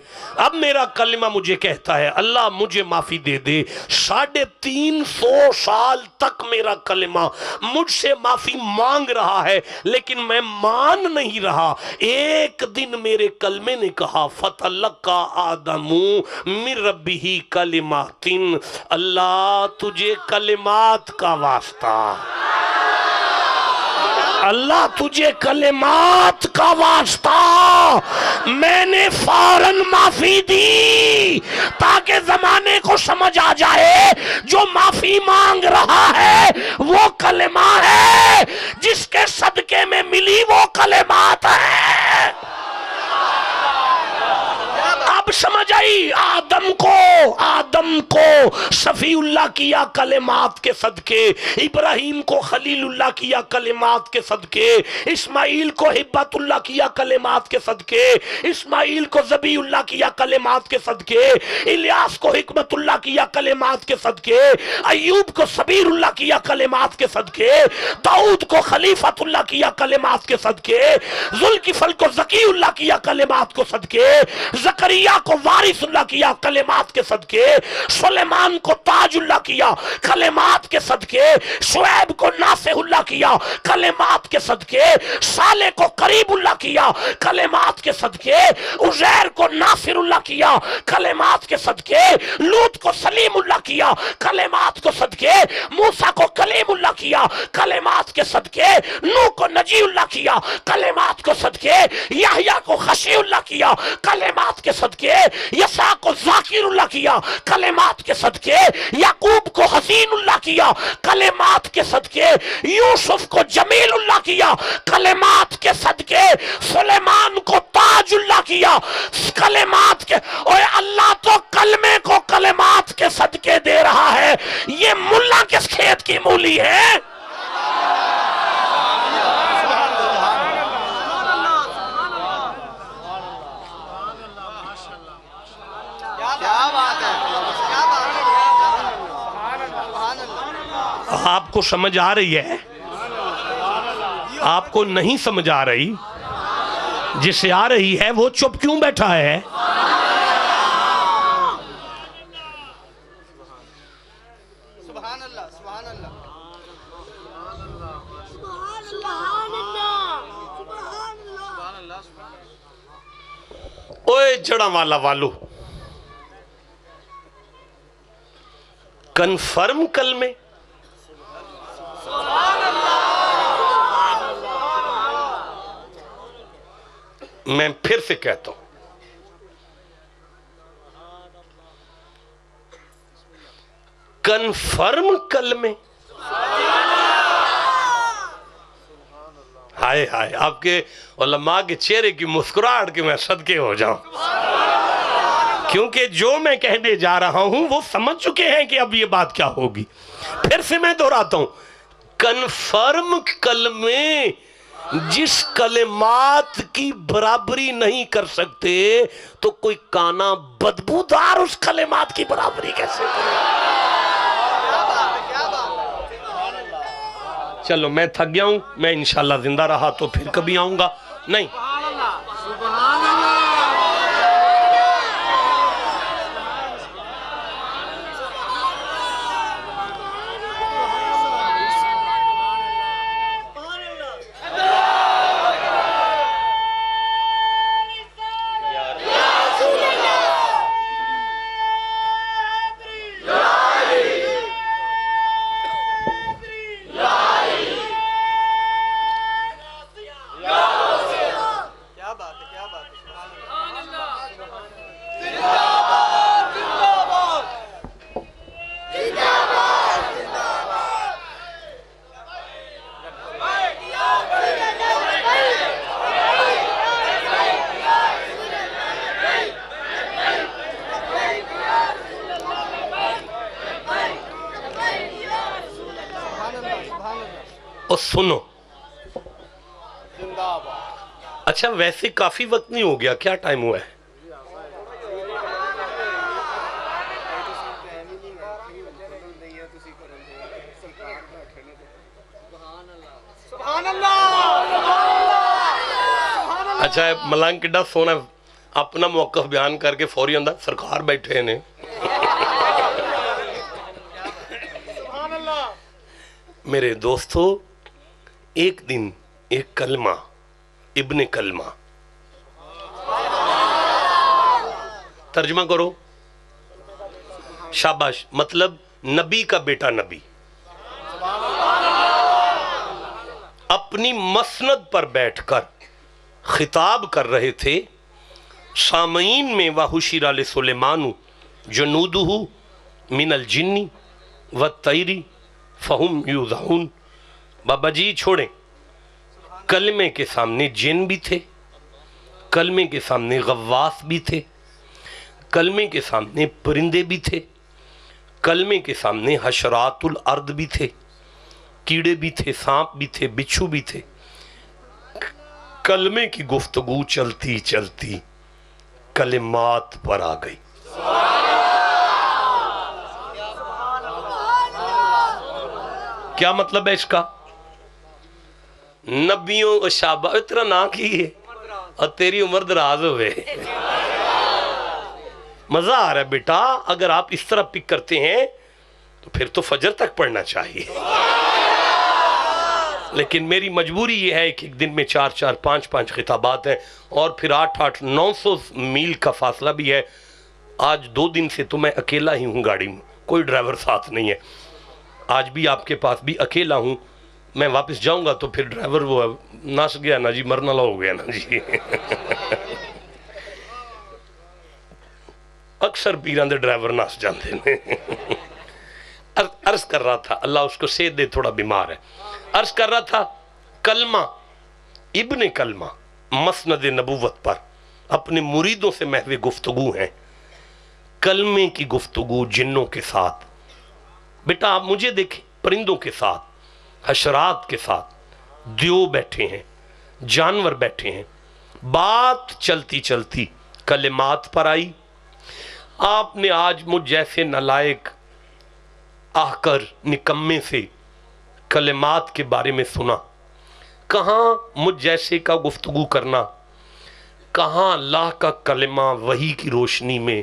S2: اب میرا کلمہ مجھے کہتا ہے اللہ مجھے معافی دے دے 350 سال تک میرا کلمہ مجھ سے معافی مانگ رہا ہے، لیکن میں مان نہیں رہا۔ 1 دن میرے کلمے نے کہا فَتَلَقَّى آدَمُ مِن رَبِّهِ کَلِمَاتٍ، اللہ تجھے کلمات کا واسطہ، اللہ تجھے کلمات کا واسطہ، میں نے فوراً معافی دی تاکہ زمانے کو سمجھ آ جائے جو معافی مانگ رہا ہے وہ کلمہ ہے، جس کے صدقے میں ملی وہ کلمات ہے۔ اب سمجھ آئی، آدم کو صفی اللہ کیا کلمات کے صدقے، ابراہیم کو خلیل اللہ کیا کلمات کے صدقے، اسماعیل کو حبت اللہ کیا کلمات کے صدقے، اسماعیل کو ذبی اللہ کیا کلمات کے صدقے، الیاس کو حکمت اللہ کیا کلمات کے صدقے، ایوب کو صبیر اللہ کیا کلمات کے صدقے، داؤد کو خلیفت اللہ کیا کلمات کے صدقے، ذوالکفل کو ذکی اللہ کیا کلمات کو صدقے، زکریا کو وارث اللہ کیا کلمات کے صدقے، سلیمان کو تاج اللہ کیا کلمات کے صدقے، شعیب کو ناصح اللہ کیا کلمات کے صدقے، صالح کو قریب اللہ کیا کلمات کے صدقے، عزیر کو ناصر اللہ کیا کلمات کے صدقے، لوط کو سلیم اللہ کیا کلمات کو صدقے، موسیٰ کو کلیم اللہ کیا کلمات کے صدقے، نوح کو نجی اللہ کیا کلمات کو صدقے، یحییٰ کو خشی اللہ کیا کلمات کے صدقے، یسع کو ذاکر اللہ کیا کلمات کے صدقے، یعقوب کو حسین اللہ کیا کلمات کے صدقے، یوسف کو جمیل اللہ کیا کلمات کے صدقے، سلیمان کو تاج اللہ کیا کلمات کے۔ اور اللہ تو کلمے کو کلمات کے صدقے دے رہا ہے، یہ ملا کس کھیت کی مولی ہے؟ آپ کو سمجھ آ رہی ہے؟ آپ کو نہیں سمجھ آ رہی؟ جسے آ رہی ہے وہ چپ کیوں بیٹھا ہے؟
S3: سبحان اللہ، سبحان اللہ،
S2: اوے جڑا والا والو، کنفرم کلمے، میں پھر سے کہتا ہوں، کنفرم کلمے، ہائے ہائے، آپ کے علماء کے چہرے کی مسکراہٹ کے میں صدقے ہو جاؤں، کیونکہ جو میں کہنے جا رہا ہوں وہ سمجھ چکے ہیں کہ اب یہ بات کیا ہوگی۔ پھر سے میں دہراتا ہوں، کنفرم کلمے جس کلمات کی برابری نہیں کر سکتے تو کوئی کانا بدبودار اس کلمات کی برابری کیسے کرے؟ چلو میں تھک گیا ہوں، میں انشاءاللہ زندہ رہا تو پھر کبھی آؤں گا نہیں۔ اور سنو، اچھا ویسے کافی وقت نہیں ہو گیا، کیا ٹائم ہوا ہے؟ اچھا ملنگ کڈا سونا اپنا موقف بیان کر کے فوری اندر سرکار بیٹھے نے۔ میرے دوستو، ایک دن ایک کلمہ، ابن کلمہ، ترجمہ کرو، شاباش، مطلب نبی کا بیٹا نبی، اپنی مسند پر بیٹھ کر خطاب کر رہے تھے سامعین میں۔ وَحُشِرَ لِسُلَيْمَانُ جُنُودُهُ مِنَ الْجِنِّ وَالطَّيْرِ فَهُمْ يُوزَعُونَ۔ بابا جی چھوڑیں، کلمے کے سامنے جن بھی تھے، کلمے کے سامنے غواص بھی تھے، کلمے کے سامنے پرندے بھی تھے، کلمے کے سامنے حشرات الارض بھی تھے، کیڑے بھی تھے، سانپ بھی تھے، بچھو بھی تھے۔ کلمے کی گفتگو چلتی چلتی کلمات پر آ گئی۔ کیا مطلب ہے اس کا؟ نبیوں شابہ اتنا نہ کیے اور تیری عمر دراز ہوئے۔ مزہ آ رہا ہے بیٹا، اگر آپ اس طرح پک کرتے ہیں تو پھر تو فجر تک پڑھنا چاہیے، لیکن میری مجبوری یہ ہے کہ ایک دن میں 4 5 خطابات ہیں اور پھر 8 900 میل کا فاصلہ بھی ہے۔ آج 2 دن سے تو میں اکیلا ہی ہوں گاڑی میں، کوئی ڈرائیور ساتھ نہیں ہے۔ آج بھی آپ کے پاس بھی اکیلا ہوں، میں واپس جاؤں گا تو پھر ڈرائیور وہ نس گیا نا جی، مرنا لا ہو گیا نا جی۔ اکثر پیران دے ڈرائیور نس جاندے نے۔ عرض کر رہا تھا، اللہ اس کو صحت دے، تھوڑا بیمار ہے۔ عرض کر رہا تھا کلمہ، ابن کلمہ مسند نبوت پر اپنے مریدوں سے محو گفتگو ہیں۔ کلمے کی گفتگو جنوں کے ساتھ، بیٹا آپ مجھے دیکھیں، پرندوں کے ساتھ، حشرات کے ساتھ، دیو بیٹھے ہیں، جانور بیٹھے ہیں، بات چلتی چلتی کلمات پر آئی۔ آپ نے آج مجھ جیسے نالائق آہ کر نکمے سے کلمات کے بارے میں سنا، کہاں مجھ جیسے کا گفتگو کرنا، کہاں اللہ کا کلمہ وحی کی روشنی میں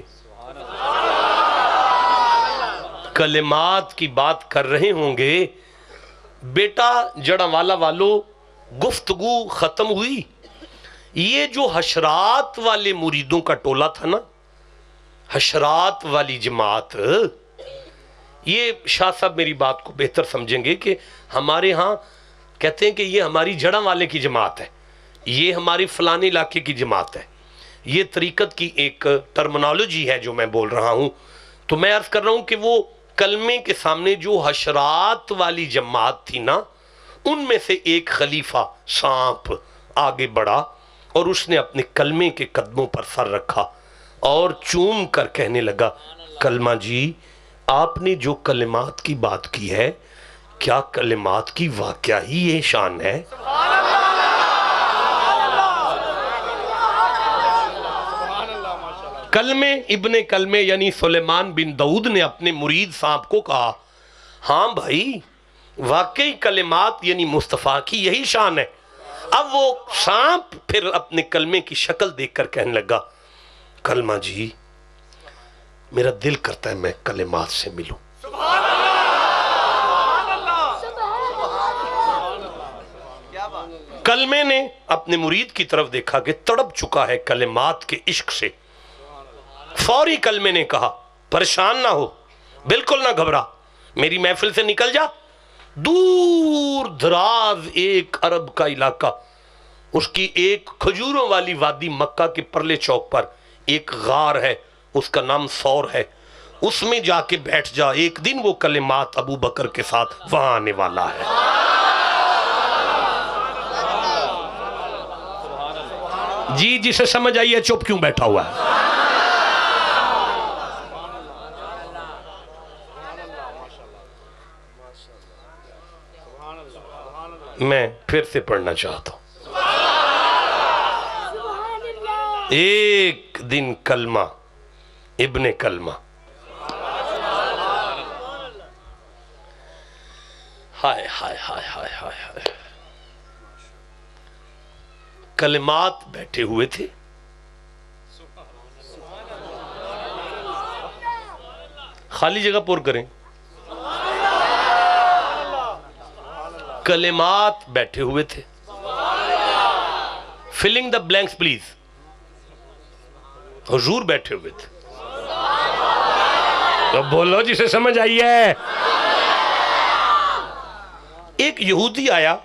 S2: کلمات کی بات کر رہے ہوں گے۔ بیٹا جڑا والا والو، گفتگو ختم ہوئی۔ یہ جو حشرات والے مریدوں کا ٹولہ تھا نا، حشرات والی جماعت، یہ شاہ صاحب میری بات کو بہتر سمجھیں گے کہ ہمارے ہاں کہتے ہیں کہ یہ ہماری جڑاں والے کی جماعت ہے، یہ ہماری فلانے علاقے کی جماعت ہے۔ یہ طریقت کی ایک ٹرمنالوجی ہے جو میں بول رہا ہوں۔ تو میں عرض کر رہا ہوں کہ وہ کلمے کے سامنے جو حشرات والی جماعت تھی نا، ان میں سے ایک خلیفہ سانپ آگے بڑھا اور اس نے اپنے کلمے کے قدموں پر سر رکھا اور چوم کر کہنے لگا، کلمہ جی آپ نے جو کلمات کی بات کی ہے، کیا کلمات کی واقعہ ہی یہ شان ہے؟ کلمے ابن کلمے یعنی سلیمان بن داؤد نے اپنے مرید صاحب کو کہا ہاں بھائی واقعی کلمات یعنی مصطفیٰ کی یہی شان ہے۔ اب وہ سانپ پھر اپنے کلمے کی شکل دیکھ کر کہنے لگا کلمہ جی میرا دل کرتا ہے میں کلمات سے ملوں۔ کلمے نے اپنے مرید کی طرف دیکھا کہ تڑپ چکا ہے کلمات کے عشق سے، فوری کلمے نے کہا پریشان نہ ہو، بالکل نہ گھبرا، میری محفل سے نکل جا۔ دور دراز ایک عرب کا علاقہ، اس کی ایک کھجوروں والی وادی مکہ کے پرلے چوک پر ایک غار ہے، اس کا نام ثور ہے، اس میں جا کے بیٹھ جا، ایک دن وہ کلمات ابو بکر کے ساتھ وہاں آنے والا ہے۔ جی جسے سمجھ آئی ہے چپ کیوں بیٹھا ہوا ہے؟ میں پھر سے پڑھنا چاہتا ہوں۔ ایک دن کلمہ ابن کلمہ ہائے ہائے ہائے ہائے ہائے کلمات بیٹھے ہوئے تھے، خالی جگہ پر کریں، کلمات بیٹھے ہوئے تھے، فلنگ دا بلینکس پلیز، حضور بیٹھے ہوئے تھے، تو بولو جسے سمجھ آئی ہے۔ ایک یہودی آیا،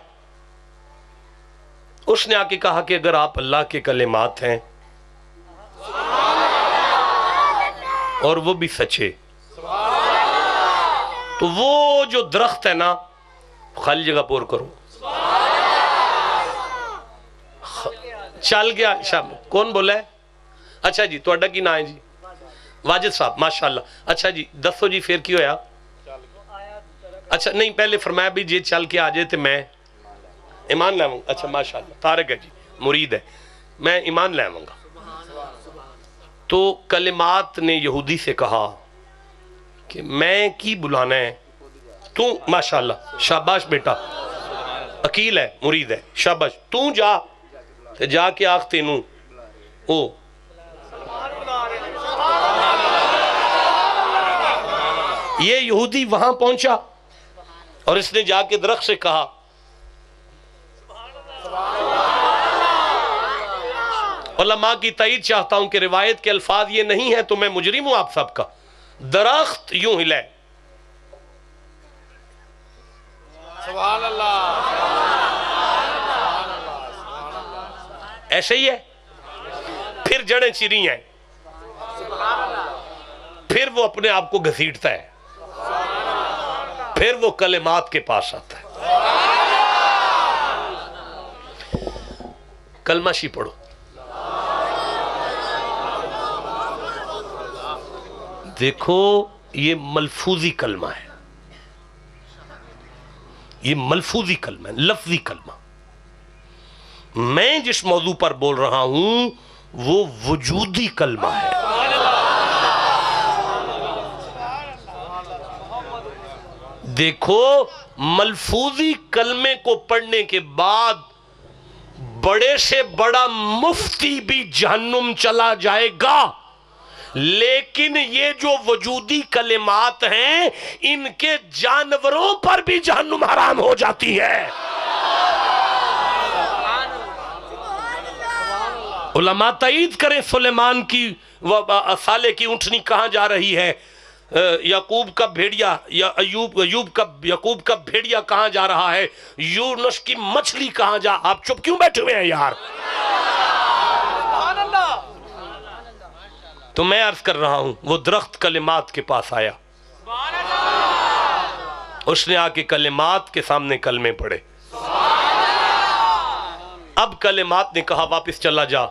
S2: اس نے آ کے کہا کہ اگر آپ اللہ کے کلمات ہیں اور وہ بھی سچے تو وہ جو درخت ہے نا، خالی جگہ پور کرو، چل گیا شام۔ کون بولا ہے؟ اچھا جی تو اڈا کی نہ ہے جی واجد صاحب ماشاءاللہ۔ اچھا جی دسو جی پھر کی ہویا؟ اچھا نہیں پہلے فرمایا بھی جی چل کے آ جائے تو میں ایمان لے آؤں گا۔ اچھا ماشاءاللہ طارق ہے جی مرید ہے، میں ایمان لے آؤں گا۔ تو کلمات نے یہودی سے کہا کہ میں کی بلانا ہے، تو ماشاءاللہ شاباش بیٹا، عقیل ہے مرید ہے، شاباش تو جا کے آخ تینوں او یہ یہودی وہاں پہنچا اور اس نے جا کے درخت سے کہا علماء کی تائید چاہتا ہوں کہ روایت کے الفاظ یہ نہیں ہے تو میں مجرم ہوں آپ سب کا، درخت یوں ہلے،
S4: سبحان اللہ،
S2: ایسے ہی ہے، پھر جڑیں چری ہیں، پھر وہ اپنے آپ کو گھسیٹتا ہے، پھر وہ کلمات کے پاس آتا ہے۔ کلمہ شی پڑھو، دیکھو یہ ملفوظی کلمہ ہے، یہ ملفوظی کلمہ ہے، لفظی کلمہ۔ میں جس موضوع پر بول رہا ہوں وہ وجودی کلمہ ہے۔ دیکھو ملفوظی کلمے کو پڑھنے کے بعد بڑے سے بڑا مفتی بھی جہنم چلا جائے گا، لیکن یہ جو وجودی کلمات ہیں ان کے جانوروں پر بھی جہنم حرام ہو جاتی ہے۔ علماء تائید کریں سلیمان کی صالح کی اونٹنی کہاں جا رہی ہے، یعقوب کا بھیڑیا یا یعقوب کا بھیڑیا کہاں جا رہا ہے، یونس کی مچھلی کہاں جا، آپ چپ کیوں بیٹھے ہوئے ہیں یار؟ تو میں عرض کر رہا ہوں وہ درخت کلمات کے پاس آیا، اس نے آ کے کلمات کے سامنے کلمے پڑھے، اب کلمات نے کہا واپس چلا جا،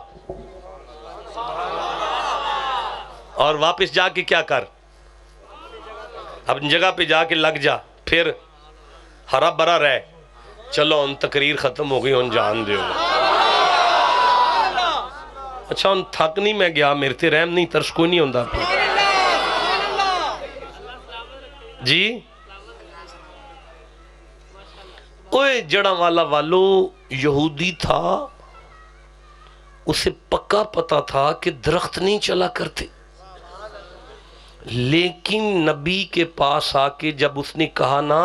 S2: اور واپس جا کے کیا کر، اپنی جگہ پہ جا کے لگ جا، پھر ہرا برا رہ چلو ان تقریر ختم ہو گئی ان جان دیو اچھا ان تھک نہیں میں گیا میرے تے رحم نہیں ترس کوئی نہیں ہوندہ جی اوے جڑا والا والو یہودی تھا اسے پکا پتا تھا کہ درخت نہیں چلا کرتے لیکن نبی کے پاس آ کے جب اس نے کہا نا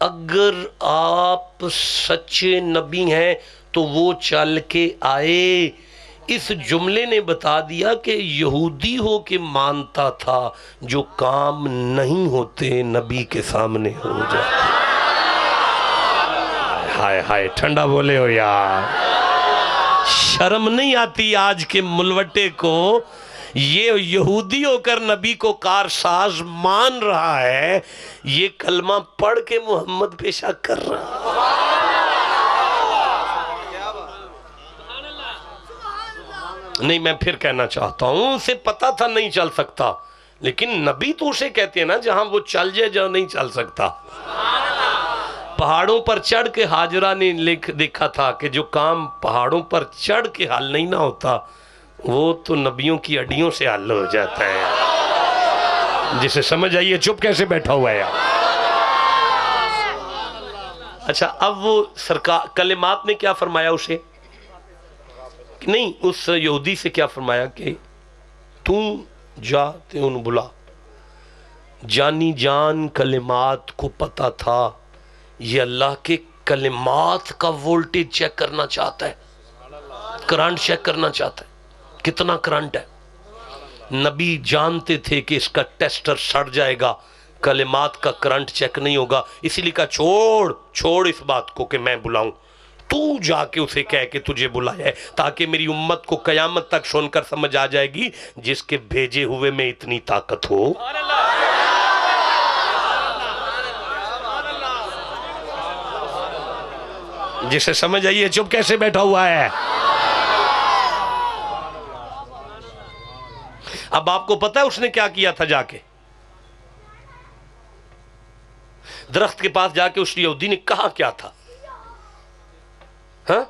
S2: اگر آپ سچے نبی ہیں تو وہ چل کے آئے اس جملے نے بتا دیا کہ یہودی ہو کے مانتا تھا جو کام نہیں ہوتے نبی کے سامنے ہو جاتے ہائے ہائے ٹھنڈا بولے ہو یار شرم نہیں آتی آج کے ملوٹے کو یہ یہودی ہو کر نبی کو کارساز مان رہا ہے یہ کلمہ پڑھ کے محمد پیشہ کر رہا نہیں میں پھر کہنا چاہتا ہوں اسے پتا تھا نہیں چل سکتا لیکن نبی تو اسے کہتے ہیں نا جہاں وہ چل جائے جہاں نہیں چل سکتا پہاڑوں پر چڑھ کے حاجرہ نے دیکھا تھا کہ جو کام پہاڑوں پر چڑھ کے حل نہیں نہ ہوتا وہ تو نبیوں کی اڈیوں سے حل ہو جاتا ہے جسے سمجھ آئیے چپ کیسے بیٹھا ہوا ہے اچھا اب وہ سرکار کلمات نے کیا فرمایا اسے نہیں اس یہودی سے کیا فرمایا کہ تو جا تے انہوں بلا جانی جان کلمات کو پتا تھا یہ اللہ کے کلمات کا وولٹیج چیک کرنا چاہتا ہے کرنٹ چیک کرنا چاہتا ہے کتنا کرنٹ ہے نبی جانتے تھے کہ اس کا ٹیسٹر سڑ جائے گا کلمات کا کرنٹ چیک نہیں ہوگا اسی لیے کہا چھوڑ اس بات کو کہ میں بلاؤں تو جا کے اسے کہہ کے تجھے بلایا ہے تاکہ میری امت کو قیامت تک سن کر سمجھ آ جائے گی جس کے بھیجے ہوئے میں اتنی طاقت ہو جسے سمجھ آئیے چپ کیسے بیٹھا ہوا ہے اب آپ کو پتا ہے اس نے کیا کیا تھا جا کے درخت کے پاس جا کے اس یہودی نے کہا کیا تھا ہاں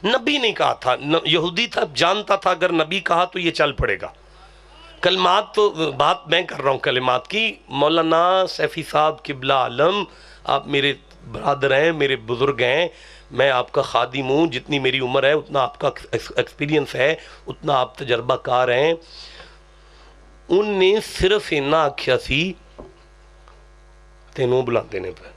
S2: نبی نہیں کہا تھا یہودی تھا جانتا تھا اگر نبی کہا تو یہ چل پڑے گا کلمات تو بات میں کر رہا ہوں کلمات کی مولانا سیفی صاحب قبلہ عالم آپ میرے برادر ہیں میرے بزرگ ہیں میں آپ کا خادم ہوں جتنی میری عمر ہے اتنا آپ کا ایکسپیرینس ہے اتنا آپ تجربہ کار ہیں ان نے صرف اینا آکھیا سی تینوں بلا دینے پہ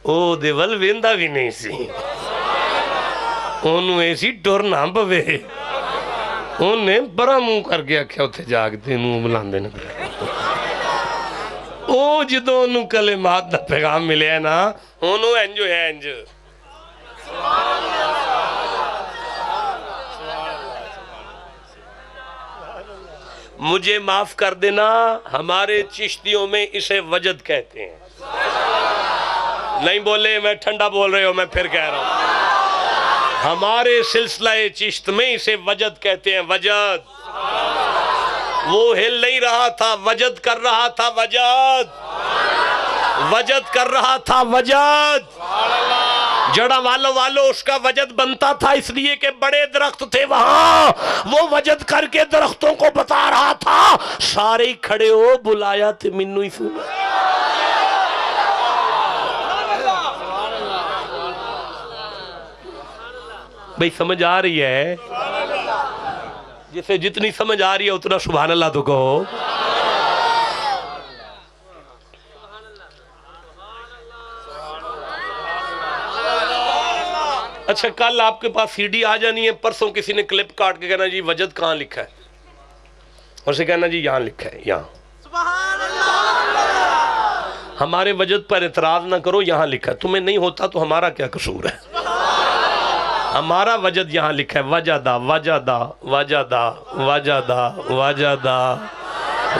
S2: او دے ول ویندہ بھی نہیں سی انہوں ایسی ٹور نہ پوے انہیں برا منہ کر کے آکھیا اتھے جاگتے انہوں بلان دینے پہ او جدو انہوں کلمات دا پیغام ملے ہیں نا انہوں انجو ہے انجو مجھے معاف کر دینا ہمارے چشتیوں میں اسے وجد کہتے ہیں نہیں بولے میں ٹھنڈا بول رہے ہو میں پھر کہہ رہا ہوں ہمارے سلسلہ چشت میں اسے وجد کہتے ہیں وجد وہ ہل نہیں رہا تھا وجد کر رہا تھا وجد کر رہا تھا وجد جڑا والو اس کا وجد بنتا تھا اس لیے کہ بڑے درخت تھے وہاں وہ وجد کر کے درختوں کو بتا رہا تھا سارے ہی کھڑے ہو بلایا تھے منو ہی سنا بھئی سمجھ آ رہی ہے جسے جتنی سمجھ آ رہی ہے اتنا سبحان اللہ تو کہو اچھا کل آپ کے پاس سی ڈی آ جانی ہے پرسوں کسی نے کلپ کاٹ کے کہنا جی وجد کہاں لکھا ہے اور سے کہنا جی یہاں لکھا ہے یہاں ہمارے وجد پر اعتراض نہ کرو یہاں لکھا ہے تمہیں نہیں ہوتا تو ہمارا کیا قصور ہے ہمارا وجد یہاں لکھا ہے وجدہ وجدہ وجدہ وجدہ وجدہ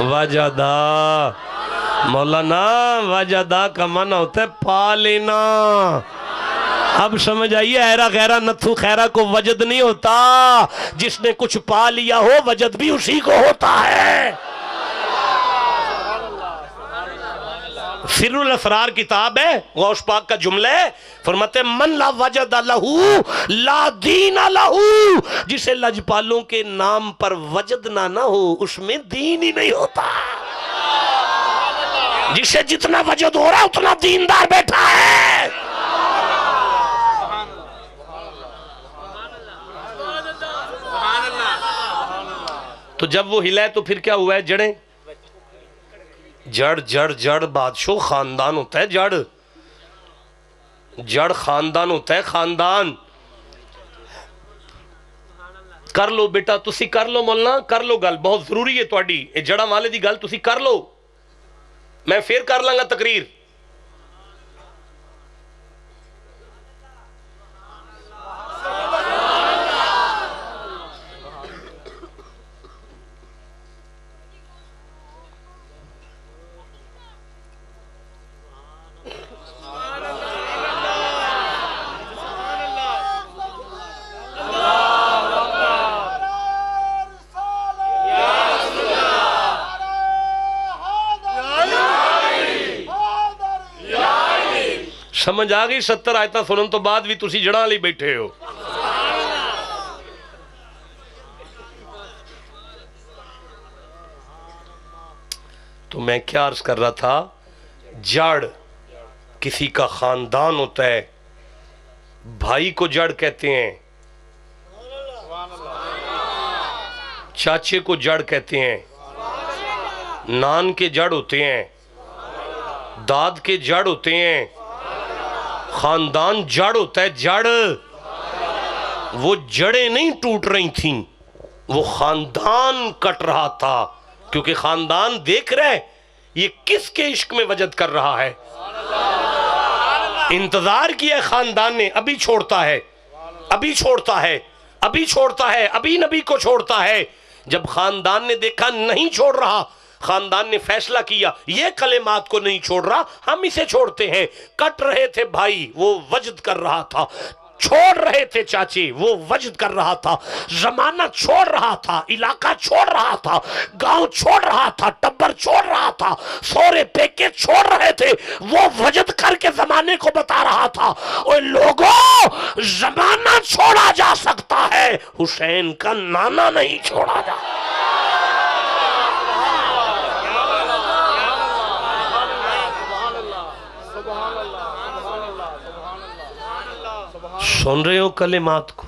S2: وجدہ مولانا وجدہ کا معنی ہوتا ہے پا لینا اب سمجھ آئیے، ایرا غیرہ نتھو خیرہ کو وجد نہیں ہوتا، جس نے کچھ پا لیا ہو وجد بھی اسی کو ہوتا ہے۔ سر الاسرار کتاب ہے، غوث پاک کا جملہ ہے، فرماتے من لا وجد لہو لا دین لہو، جسے لجپالوں کے نام پر وجد نہ ہو اس میں دین ہی نہیں ہوتا۔ جسے جتنا وجد ہو رہا اتنا دیندار بیٹھا ہے۔ تو جب وہ ہلا ہے تو پھر کیا ہوا ہے؟ جڑیں جڑ جڑ جڑ بادشاہ خاندان ہوتا ہے، جڑ جڑ خاندان ہوتا ہے، خاندان۔ کر لو بیٹا، تسی کر لو مولانا، کر لو گل، بہت ضروری ہے تواڈی اے جڑاں والے دی گل تسی کر لو، میں پھر کر لاں گا تقریر۔ سمجھ آگئی 70 آیتاں سنن تو بعد بھی تسی جڑاں لئی بیٹھے ہو۔ تو میں کیا عرض کر رہا تھا، جڑ کسی کا خاندان ہوتا ہے، بھائی کو جڑ کہتے ہیں، چاچے کو جڑ کہتے ہیں، نان کے جڑ ہوتے ہیں، داد کے جڑ ہوتے ہیں، خاندان جڑ ہوتا ہے، جڑ۔ وہ جڑیں نہیں ٹوٹ رہی تھیں، وہ خاندان کٹ رہا تھا، کیونکہ خاندان دیکھ رہے یہ کس کے عشق میں وجد کر رہا ہے۔ انتظار کیا خاندان نے، ابھی چھوڑتا ہے، ابھی چھوڑتا ہے، ابھی چھوڑتا ہے، ابھی نبی کو چھوڑتا ہے۔ جب خاندان نے دیکھا نہیں چھوڑ رہا، خاندان نے فیصلہ کیا یہ کلمات کو نہیں چھوڑ رہا، ہم اسے چھوڑتے ہیں۔ کٹ رہے تھے بھائی، وہ وجد کر رہا تھا، چھوڑ رہے تھے چاچے، وہ وجد کر رہا تھا، زمانہ چھوڑ رہا تھا، علاقہ چھوڑ رہا تھا، گاؤں چھوڑ رہا تھا، ٹبر چھوڑ رہا تھا، سورے پیکے چھوڑ رہے تھے، وہ وجد کر کے زمانے کو بتا رہا تھا اوے لوگوں زمانہ چھوڑا جا سکتا ہے، حسین کا نانا نہیں چھوڑا جا۔ سن رہے ہو کلمات کو؟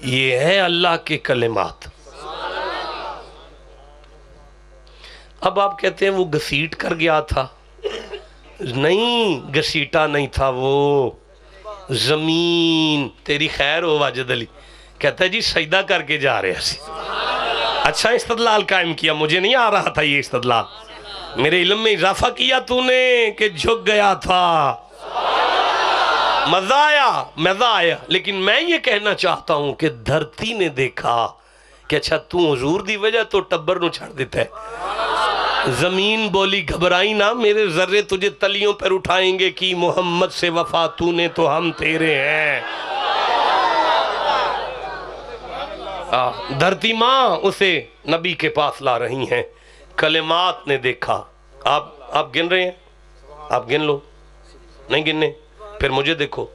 S2: یہ ہے اللہ کے کلمات۔ اب آپ کہتے ہیں وہ گھسیٹ کر گیا تھا، نہیں گھسیٹا نہیں تھا، وہ زمین تیری خیر ہو واجد علی کہتا ہے جی سجدہ کر کے جا رہے ہیں۔ اچھا استدلال قائم کیا، مجھے نہیں آ رہا تھا یہ استدلال، میرے علم میں اضافہ کیا تو نے کہ جھک گیا تھا، مزہ آیا۔ لیکن میں یہ کہنا چاہتا ہوں کہ دھرتی نے دیکھا کہ اچھا تو حضور دی وجہ تو ٹبر نو چھڑ دیتا ہے۔ زمین بولی گھبرائی نہ، میرے ذرے تجھے تلیوں پر اٹھائیں گے کہ محمد سے وفا تو نے تو ہم تیرے ہیں۔ دھرتی ماں اسے نبی کے پاس لا رہی ہیں، کلمات نے دیکھا۔ آپ گن رہے ہیں؟ آپ گن لو، نہیں گننے پھر مجھے دیکھو۔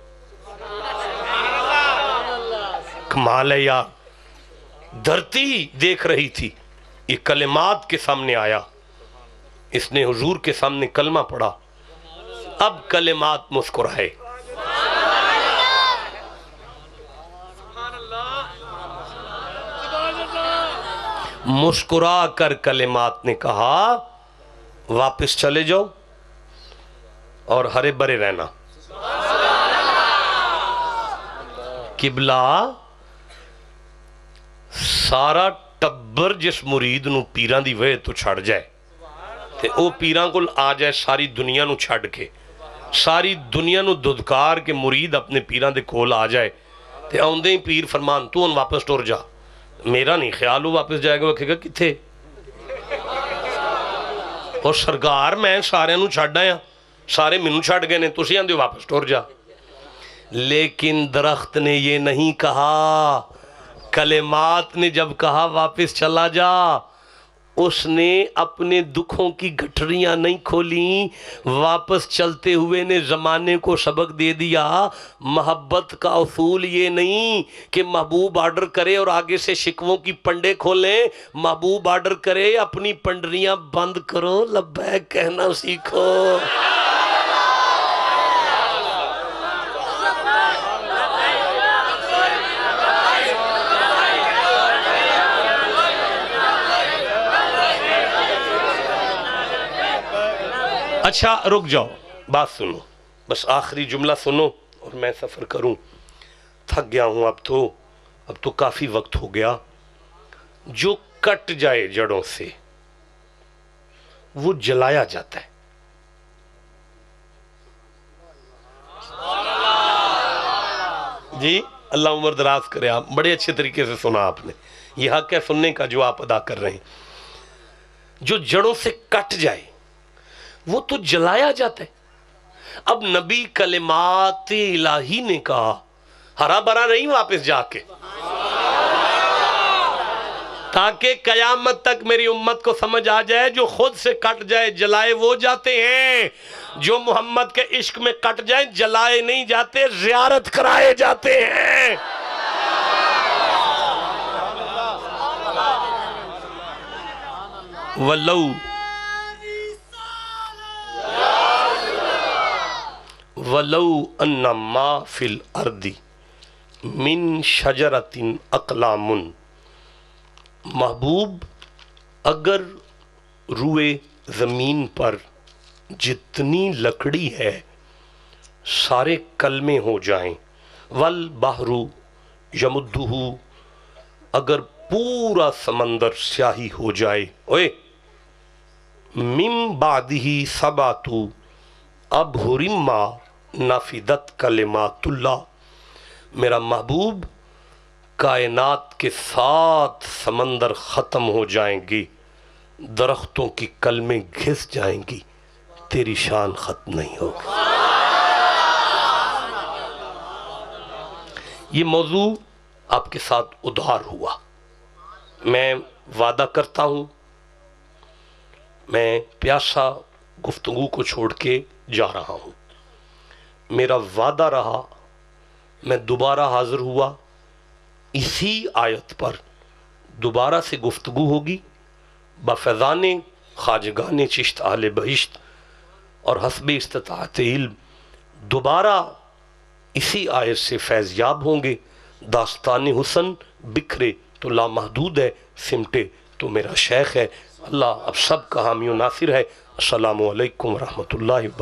S2: کمال ہے یار، دھرتی دیکھ رہی تھی، یہ کلمات کے سامنے آیا، اس نے حضور کے سامنے کلمہ پڑھا، اب کلمات مسکرائے۔ مسکرا کر کلمات نے کہا واپس چلے جاؤ اور ہرے برے رہنا۔ قبلہ سارا ٹبر جس مرید نو پیران دی وے تو چھڑ جائے تے او پیران کو آ جائے ساری دنیا نو چھڑ کے، ساری دنیا نو دھدکار کے مرید اپنے پیران دے کول آ جائے تے آندے ہی پیر فرمان تو ان واپس ٹور جا، میرا نہیں خیال ہو واپس جائے گا، وہ کہے گا کتھے؟ اور سرکار میں سارے نو چھڑ آیا، سارے مینوں چھڈ گئے نے، تسی آندے ہو واپس ٹر جا۔ لیکن درخت نے یہ نہیں کہا، کلمات نے جب کہا واپس چلا جا، اس نے اپنے دکھوں کی گٹھریاں نہیں کھولیں، واپس چلتے ہوئے نے زمانے کو سبق دے دیا۔ محبت کا اصول یہ نہیں کہ محبوب آرڈر کرے اور آگے سے شکووں کی پنڈے کھولیں، محبوب آرڈر کرے اپنی پنڈریاں بند کرو، لبیک کہنا سیکھو۔ اچھا رک جاؤ، بات سنو، بس آخری جملہ سنو اور میں سفر کروں، تھک گیا ہوں اب تو کافی وقت ہو گیا۔ جو کٹ جائے جڑوں سے وہ جلایا جاتا ہے۔ جی اللہ عمر دراز کرے، آپ بڑے اچھے طریقے سے سنا آپ نے، یہ حق ہے سننے کا جو آپ ادا کر رہے ہیں۔ جو جڑوں سے کٹ جائے وہ تو جلایا جاتا ہے۔ اب نبی کلمات الہی نے کہا، ہرا بھرا نہیں واپس جا کے، تاکہ قیامت تک میری امت کو سمجھ آ جائے جو خود سے کٹ جائے جلائے وہ جاتے ہیں، جو محمد کے عشق میں کٹ جائیں جلائے نہیں جاتے، زیارت کرائے جاتے ہیں۔ وَلَوْ أَنَّ مَا فِي الْأَرْضِ مِن شَجَرَةٍ أَقْلَامٌ، محبوب اگر روئے زمین پر جتنی لکڑی ہے سارے کلمے ہو جائیں، وَالْبَحْرُ يَمُدُّهُ، اگر پورا سمندر سیاہی ہو جائے، مِن بَعْدِهِ سَبْعَةُ أَبْحُرٍ مَا نَفِدَتْ کلمات اللہ، میرا محبوب کائنات کے 7 سمندر ختم ہو جائیں گی، درختوں کی کلمیں گھس جائیں گی، تیری شان ختم نہیں ہوگی۔ یہ موضوع آپ کے ساتھ ادھار ہوا، میں وعدہ کرتا ہوں میں پیاسا گفتگو کو چھوڑ کے جا رہا ہوں، میرا وعدہ رہا میں دوبارہ حاضر ہوا، اسی آیت پر دوبارہ سے گفتگو ہوگی بفیضان خواجگان چشت اہل بہشت، اور حسب استطاعت علم دوبارہ اسی آیت سے فیض یاب ہوں گے۔ داستان حسن بکھرے تو لامحدود ہے، سمٹے تو میرا شیخ ہے۔ اللہ اب سب کا حامی و ناصر ہے۔ السلام علیکم ورحمۃ اللہ وبرکاتہ۔